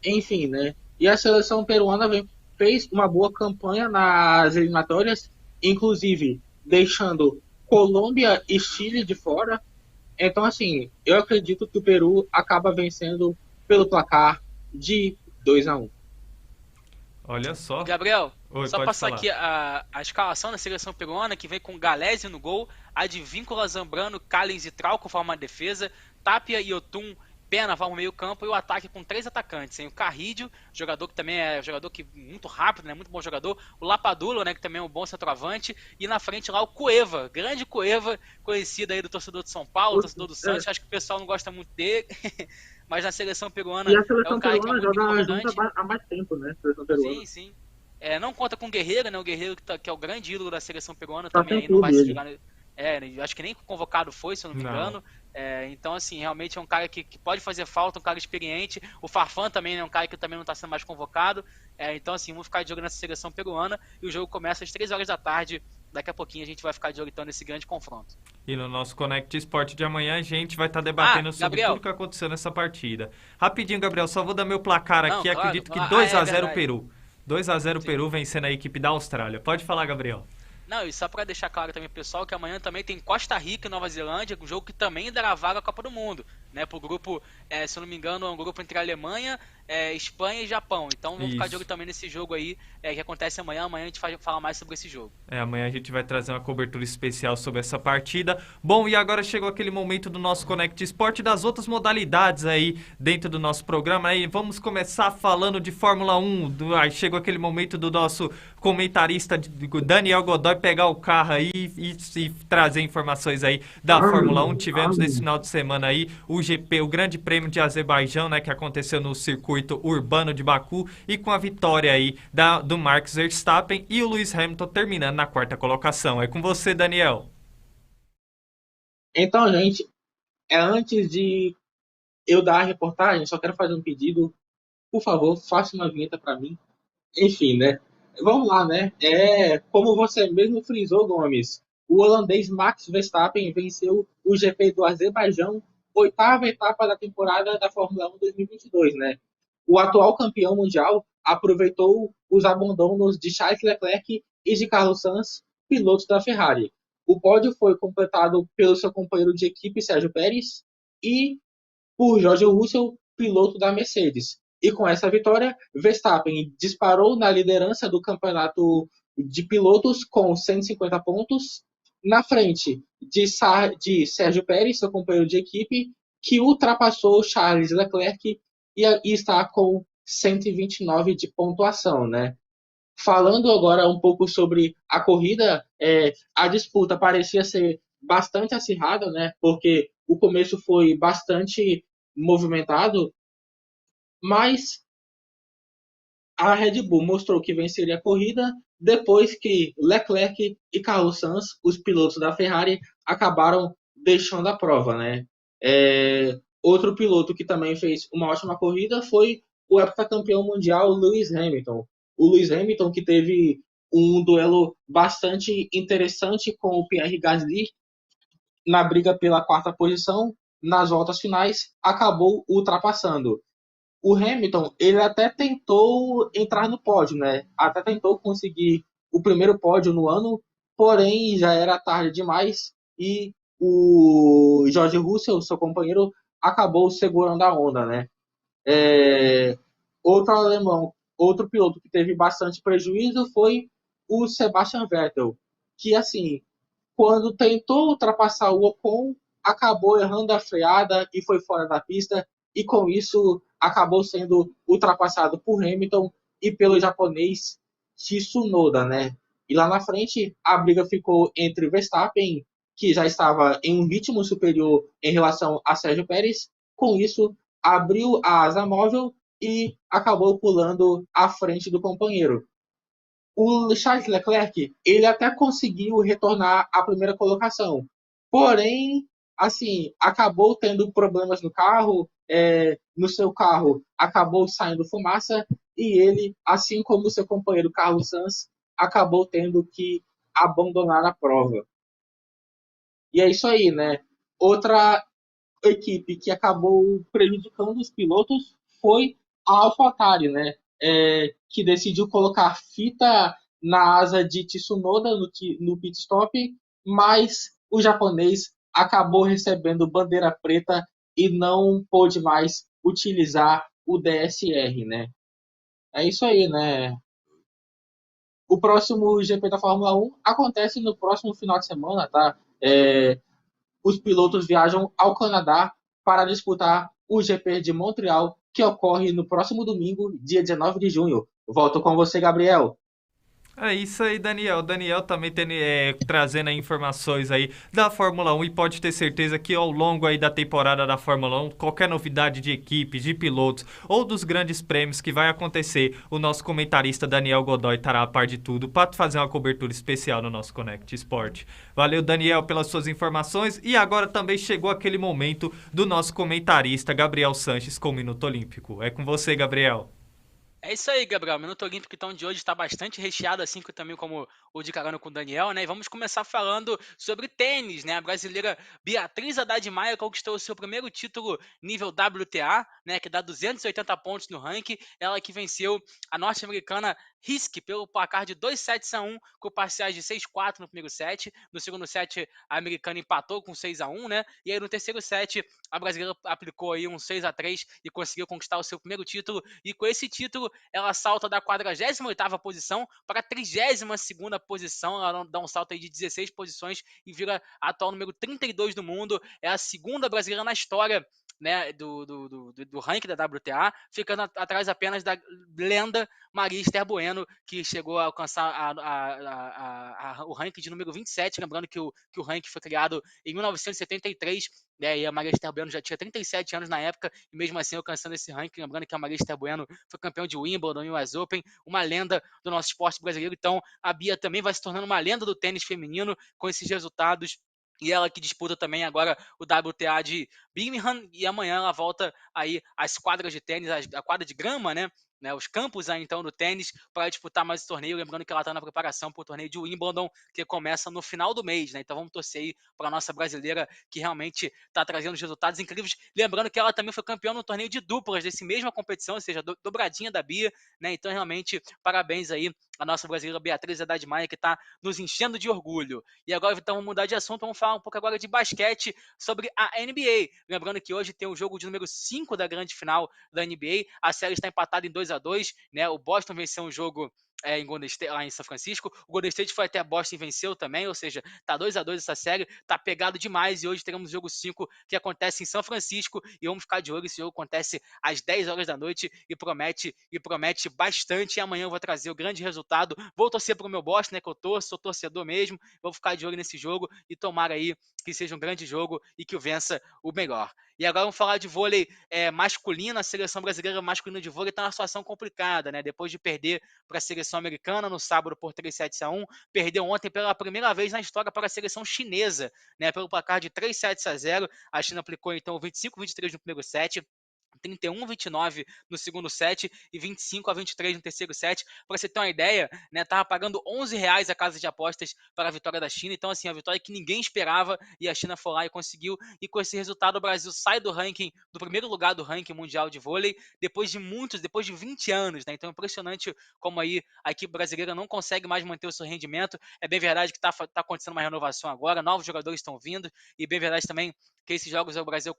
enfim, né? E a seleção peruana fez uma boa campanha nas eliminatórias, inclusive deixando Colômbia e Chile de fora. Então, assim, eu acredito que o Peru acaba vencendo pelo placar de 2-1. Olha só. Gabriel, Oi, só pode passar falar. aqui a escalação da seleção peruana, que vem com Galese no gol, Advíncula, Zambrano, Callens e Trauco formam a defesa, Tapia e Yotun, Pena formam o meio campo e o ataque com 3 atacantes, hein? O Carrídio, jogador que também é jogador que muito rápido, né? Muito bom jogador, o Lapadula, né? Que também é um bom centroavante, e na frente lá o Cueva, grande Cueva, conhecido aí do torcedor de São Paulo, torcedor do Santos, acho que o pessoal não gosta muito dele, mas na seleção peruana E a é seleção um cara que é peruana muito joga importante. junto há mais tempo, né? A seleção peruana. Sim, sim. Não conta com o Guerreiro, né? O Guerreiro que é o grande ídolo da seleção peruana Tá também sem aí não vai clube se ele. jogar. Acho que nem convocado foi, se eu não me Não. engano. Então, assim, realmente é um cara que pode fazer falta, um cara experiente. O Farfán também é um cara que também não está sendo mais convocado. Então, assim, vamos ficar de olho nessa seleção peruana. E o jogo começa às 3 horas da tarde. Daqui a pouquinho a gente vai ficar de olho então nesse grande confronto. E no nosso Connect Esporte de amanhã a gente vai estar debatendo sobre Gabriel. tudo que aconteceu nessa partida. Rapidinho, Gabriel, só vou dar meu placar Não, aqui. claro. Acredito que Ah, 2 a 0 verdade. Peru. 2 a 0 Peru vencendo a equipe da Austrália. Pode falar, Gabriel. Não, e só pra deixar claro também, pessoal, que amanhã também tem Costa Rica e Nova Zelândia, um jogo que também dará vaga à Copa do Mundo, né? Pro grupo, se eu não me engano, é um grupo entre Alemanha, Espanha e Japão. Então vamos ficar de olho Isso. também nesse jogo aí, que acontece amanhã. Amanhã a gente vai falar mais sobre esse jogo. Amanhã a gente vai trazer uma cobertura especial sobre essa partida. Bom, e agora chegou aquele momento do nosso Connect Sport e das outras modalidades aí dentro do nosso programa. Aí vamos começar falando de Fórmula 1. Aí chegou aquele momento do nosso comentarista Daniel Godoy pegar o carro aí e trazer informações aí da Fórmula 1. Tivemos nesse final de semana aí o GP, o Grande Prêmio de Azerbaijão, né, que aconteceu no circuito urbano de Baku, e com a vitória aí do Max Verstappen e o Lewis Hamilton terminando na quarta colocação. É com você, Daniel. Então, gente, antes de eu dar a reportagem, só quero fazer um pedido. Por favor, faça uma vinheta para mim. Enfim, né? Vamos lá, né? Como você mesmo frisou, Gomes, o holandês Max Verstappen venceu o GP do Azerbaijão, oitava etapa da temporada da Fórmula 1 2022, né? O atual campeão mundial aproveitou os abandonos de Charles Leclerc e de Carlos Sainz, pilotos da Ferrari. O pódio foi completado pelo seu companheiro de equipe, Sérgio Pérez, e por George Russell, piloto da Mercedes. E com essa vitória, Verstappen disparou na liderança do campeonato de pilotos com 150 pontos, na frente de Sérgio Pérez, seu companheiro de equipe, que ultrapassou Charles Leclerc e está com 129 de pontuação, né? Falando agora um pouco sobre a corrida, a disputa parecia ser bastante acirrada, né? Porque o começo foi bastante movimentado, mas a Red Bull mostrou que venceria a corrida depois que Leclerc e Carlos Sainz, os pilotos da Ferrari, acabaram deixando a prova, né? Outro piloto que também fez uma ótima corrida foi o heptacampeão mundial Lewis Hamilton. O Lewis Hamilton, que teve um duelo bastante interessante com o Pierre Gasly na briga pela quarta posição, nas voltas finais, acabou ultrapassando. O Hamilton, ele até tentou entrar no pódio, né? Até tentou conseguir o primeiro pódio no ano, porém já era tarde demais e o George Russell, seu companheiro, acabou segurando a onda, né? Outro alemão, outro piloto que teve bastante prejuízo foi o Sebastian Vettel, que assim, quando tentou ultrapassar o Ocon, acabou errando a freada e foi fora da pista, e com isso acabou sendo ultrapassado por Hamilton e pelo japonês Tsunoda, né? E lá na frente, a briga ficou entre Verstappen, que já estava em um ritmo superior em relação a Sérgio Pérez, com isso abriu a asa móvel e acabou pulando à frente do companheiro. O Charles Leclerc, ele até conseguiu retornar à primeira colocação, porém, assim, acabou tendo problemas no carro, no seu carro acabou saindo fumaça e ele, assim como seu companheiro Carlos Sainz, acabou tendo que abandonar a prova. E é isso aí, né? Outra equipe que acabou prejudicando os pilotos foi a AlphaTauri, né? Que decidiu colocar fita na asa de Tsunoda no pit stop, mas o japonês acabou recebendo bandeira preta e não pôde mais utilizar o DSR, né? É isso aí, né? O próximo GP da Fórmula 1 acontece no próximo final de semana, tá? Os pilotos viajam ao Canadá para disputar o GP de Montreal, que ocorre no próximo domingo, dia 19 de junho. Volto com você, Gabriel. É isso aí, Daniel. Daniel também trazendo aí informações aí da Fórmula 1 e pode ter certeza que ao longo aí da temporada da Fórmula 1, qualquer novidade de equipes, de pilotos ou dos grandes prêmios que vai acontecer, o nosso comentarista Daniel Godoy estará a par de tudo para fazer uma cobertura especial no nosso Connect Sport. Valeu, Daniel, pelas suas informações e agora também chegou aquele momento do nosso comentarista Gabriel Sanches com o Minuto Olímpico. É com você, Gabriel. É isso aí, Gabriel. O Minuto Olímpico então, de hoje está bastante recheado, assim também como o de carona com o Daniel, né? E vamos começar falando sobre tênis, né? A brasileira Beatriz Haddad Maia conquistou o seu primeiro título nível WTA, né? Que dá 280 pontos no ranking. Ela que venceu a norte-americana Risk pelo placar de 2-7-1, com parciais de 6-4 no primeiro set. No segundo set, a americana empatou com 6-1, né? E aí no terceiro set, a brasileira aplicou aí um 6-3 e conseguiu conquistar o seu primeiro título. E com esse título, ela salta da 48ª posição para a 32ª posição. Ela dá um salto aí de 16 posições e vira a atual número 32 do mundo. É a segunda brasileira na história, né, do ranking da WTA, ficando atrás apenas da lenda Maria Esther Bueno, que chegou a alcançar o ranking de número 27, lembrando que o ranking foi criado em 1973, né, e a Maria Esther Bueno já tinha 37 anos na época, e mesmo assim alcançando esse ranking, lembrando que a Maria Esther Bueno foi campeã de Wimbledon e US Open, uma lenda do nosso esporte brasileiro. Então a Bia também vai se tornando uma lenda do tênis feminino com esses resultados. E ela que disputa também agora o WTA de Birmingham, e amanhã ela volta aí às quadras de tênis, a quadra de grama, né? Os campos aí, então, do tênis, para disputar mais esse torneio. Lembrando que ela está na preparação para o torneio de Wimbledon, que começa no final do mês, né? Então vamos torcer aí para a nossa brasileira, que realmente está trazendo resultados incríveis. Lembrando que ela também foi campeã no torneio de duplas desse mesma competição, ou seja, dobradinha da Bia, né? Então, realmente, parabéns aí a nossa brasileira Beatriz Haddad Maia, que está nos enchendo de orgulho. E agora, então, vamos mudar de assunto, vamos falar um pouco agora de basquete, sobre a NBA. Lembrando que hoje tem o jogo de número 5 da grande final da NBA. A série está empatada em 2-2, né? O Boston venceu um jogo em Golden State, lá em São Francisco. O Golden State foi até Boston e venceu também, ou seja, tá 2-2 essa série, tá pegado demais, e hoje teremos o jogo 5 que acontece em São Francisco, e vamos ficar de olho. Esse jogo acontece às 10 horas da noite e promete bastante. E amanhã eu vou trazer o grande resultado. Vou torcer pro meu Boston, né, que eu torço, sou torcedor mesmo. Vou ficar de olho nesse jogo e tomara aí que seja um grande jogo e que o vença o melhor. E agora vamos falar de vôlei masculino. A seleção brasileira masculina de vôlei está numa situação complicada, né? Depois de perder para a seleção americana no sábado por 3-7-1, perdeu ontem pela primeira vez na história para a seleção chinesa, né? Pelo placar de 3-0. A China aplicou então 25-23 no primeiro set, 31-29 no segundo set e 25-23 no terceiro set. Para você ter uma ideia, né, tava pagando R$11 a casa de apostas para a vitória da China. Então, assim, a vitória que ninguém esperava, e a China foi lá e conseguiu. E com esse resultado, o Brasil sai do ranking, do primeiro lugar do ranking mundial de vôlei, depois de 20 anos, né? Então, é impressionante como aí a equipe brasileira não consegue mais manter o seu rendimento. É bem verdade que tá acontecendo uma renovação agora, novos jogadores estão vindo, e bem verdade também que esses jogos o Brasil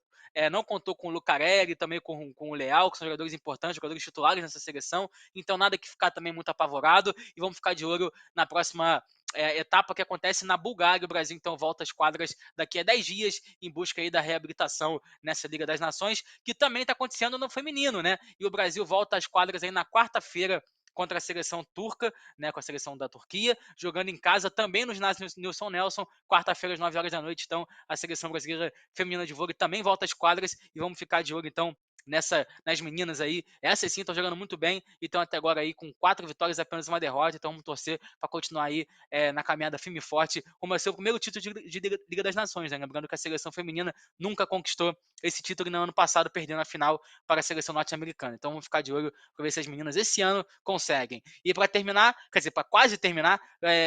não contou com o Lucarelli, também com o Leal, que são jogadores importantes, jogadores titulares nessa seleção. Então, nada que ficar também muito apavorado, e vamos ficar de olho na próxima etapa que acontece na Bulgária. O Brasil então volta às quadras daqui a 10 dias em busca aí da reabilitação nessa Liga das Nações, que também está acontecendo no feminino, né? E o Brasil volta às quadras aí na quarta-feira contra a seleção turca, né, com a seleção da Turquia, jogando em casa também no ginásio Nilson Nelson, quarta-feira às 9 horas da noite. Então, a seleção brasileira feminina de vôlei também volta às quadras, e vamos ficar de olho então nas meninas aí. Essas sim estão jogando muito bem e estão até agora aí com 4 vitórias e apenas uma derrota. Então vamos torcer para continuar aí na caminhada firme e forte, como é o seu primeiro título de Liga das Nações, né? Lembrando que a seleção feminina nunca conquistou esse título, e no ano passado perdendo a final para a seleção norte-americana. Então vamos ficar de olho para ver se as meninas esse ano conseguem. E para terminar, quer dizer, para quase terminar,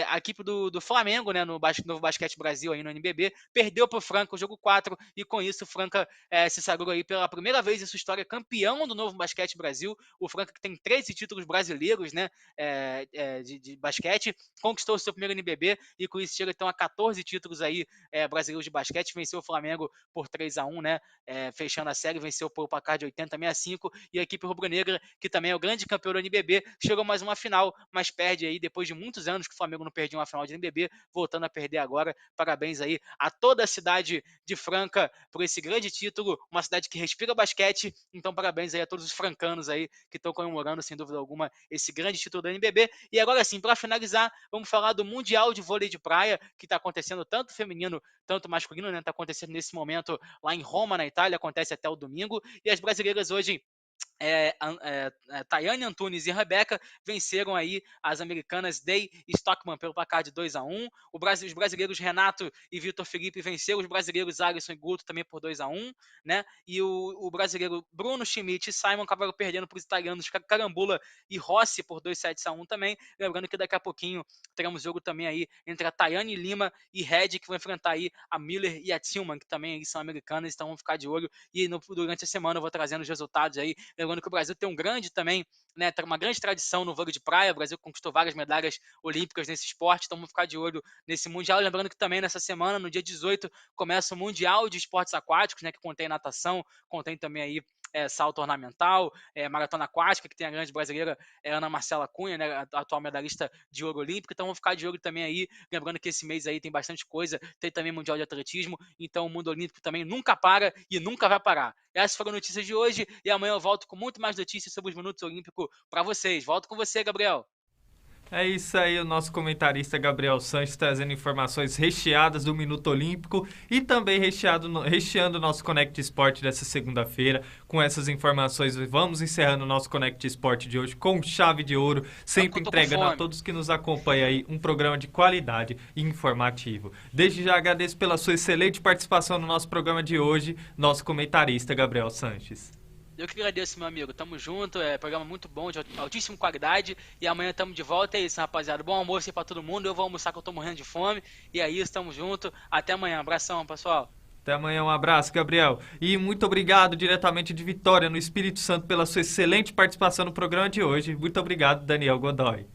a equipe do Flamengo, né, no Novo Basquete Brasil aí no NBB, perdeu para o Franca o jogo 4, e com isso o Franca se sagrou aí pela primeira vez em sua história campeão do Novo Basquete Brasil. O Franca, que tem 13 títulos brasileiros, né, de basquete, conquistou o seu primeiro NBB, e com isso chega então a 14 títulos aí brasileiros de basquete. Venceu o Flamengo por 3-1, né, fechando a série, venceu por placar de 80-65, e a equipe rubro-negra, que também é o grande campeão do NBB, chegou mais uma final, mas perde aí depois de muitos anos que o Flamengo não perdia uma final de NBB, voltando a perder agora. Parabéns aí a toda a cidade de Franca por esse grande título, uma cidade que respira basquete. Então parabéns aí a todos os francanos aí que estão comemorando, sem dúvida alguma, esse grande título do NBB. E agora sim, para finalizar, vamos falar do Mundial de Vôlei de Praia, que está acontecendo tanto feminino, tanto masculino, né? Está acontecendo nesse momento lá em Roma, na Itália, acontece até o domingo, e as brasileiras hoje, Tayane Antunes e Rebeca, venceram aí as americanas Day e Stockman pelo placar de 2-1. Os brasileiros Renato e Vitor Felipe venceram os brasileiros Alisson e Guto também por 2-1, né? E o brasileiro Bruno Schmidt e Simon acabaram perdendo para os italianos Carambula e Rossi por 2-7-1 também. Lembrando que daqui a pouquinho teremos jogo também aí entre a Tayane Lima e Red, que vão enfrentar aí a Miller e a Tillman, que também aí são americanas. Então vamos ficar de olho, e durante a semana eu vou trazendo os resultados aí. lembrando que o Brasil tem um grande também, né, uma grande tradição no vôlei de praia. O Brasil conquistou várias medalhas olímpicas nesse esporte, então vamos ficar de olho nesse Mundial. Lembrando que também nessa semana, no dia 18, começa o Mundial de Esportes Aquáticos, né, que contém natação, contém também aí salto ornamental, maratona aquática, que tem a grande brasileira Ana Marcela Cunha, né, a atual medalhista de ouro olímpico. Então vamos ficar de olho também aí, lembrando que esse mês aí tem bastante coisa, tem também Mundial de Atletismo, então o mundo olímpico também nunca para e nunca vai parar. Essas foram as notícias de hoje e amanhã eu volto com muito mais notícias sobre os Minutos Olímpicos para vocês. Volto com você, Gabriel. É isso aí, o nosso comentarista Gabriel Sanches trazendo informações recheadas do Minuto Olímpico e também recheando o nosso Connect Sport dessa segunda-feira. Com essas informações, vamos encerrando o nosso Connect Sport de hoje com chave de ouro, sempre entregando a todos que nos acompanham aí um programa de qualidade e informativo. Desde já agradeço pela sua excelente participação no nosso programa de hoje, nosso comentarista Gabriel Sanches. Eu que agradeço, meu amigo. Tamo junto. Programa muito bom, de altíssima qualidade. E amanhã tamo de volta. É isso, rapaziada. Bom almoço aí pra todo mundo. Eu vou almoçar que eu tô morrendo de fome. E é isso, tamo junto. Até amanhã. Abração, pessoal. Até amanhã, um abraço, Gabriel. E muito obrigado diretamente de Vitória, no Espírito Santo, pela sua excelente participação no programa de hoje. Muito obrigado, Daniel Godoy.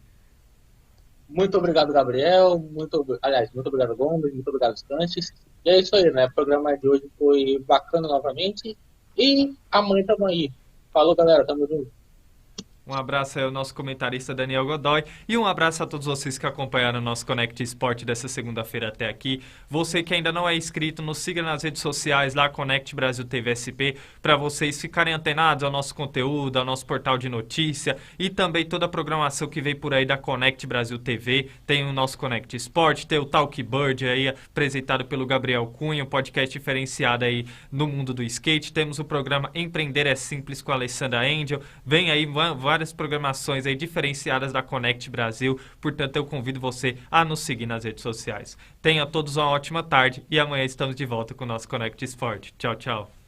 Muito obrigado, Gabriel. Muito obrigado, Gomes. Muito obrigado, Sanches. E é isso aí, né? O programa de hoje foi bacana novamente. E amanhã tamo aí. Falou, galera. Tamo junto. Um abraço aí ao nosso comentarista Daniel Godoy e um abraço a todos vocês que acompanharam o nosso Connect Sport dessa segunda-feira até aqui. Você que ainda não é inscrito, nos siga nas redes sociais lá, Connect Brasil TV SP, para vocês ficarem antenados ao nosso conteúdo, ao nosso portal de notícia e também toda a programação que vem por aí da Connect Brasil TV. Tem o nosso Connect Sport, tem o Talk Bird aí, apresentado pelo Gabriel Cunha, um podcast diferenciado aí no mundo do skate. Temos o programa Empreender é Simples com a Alessandra Angel. Vem aí várias programações aí diferenciadas da Connect Brasil, portanto eu convido você a nos seguir nas redes sociais. Tenha todos uma ótima tarde e amanhã estamos de volta com o nosso Connect Sport. Tchau, tchau.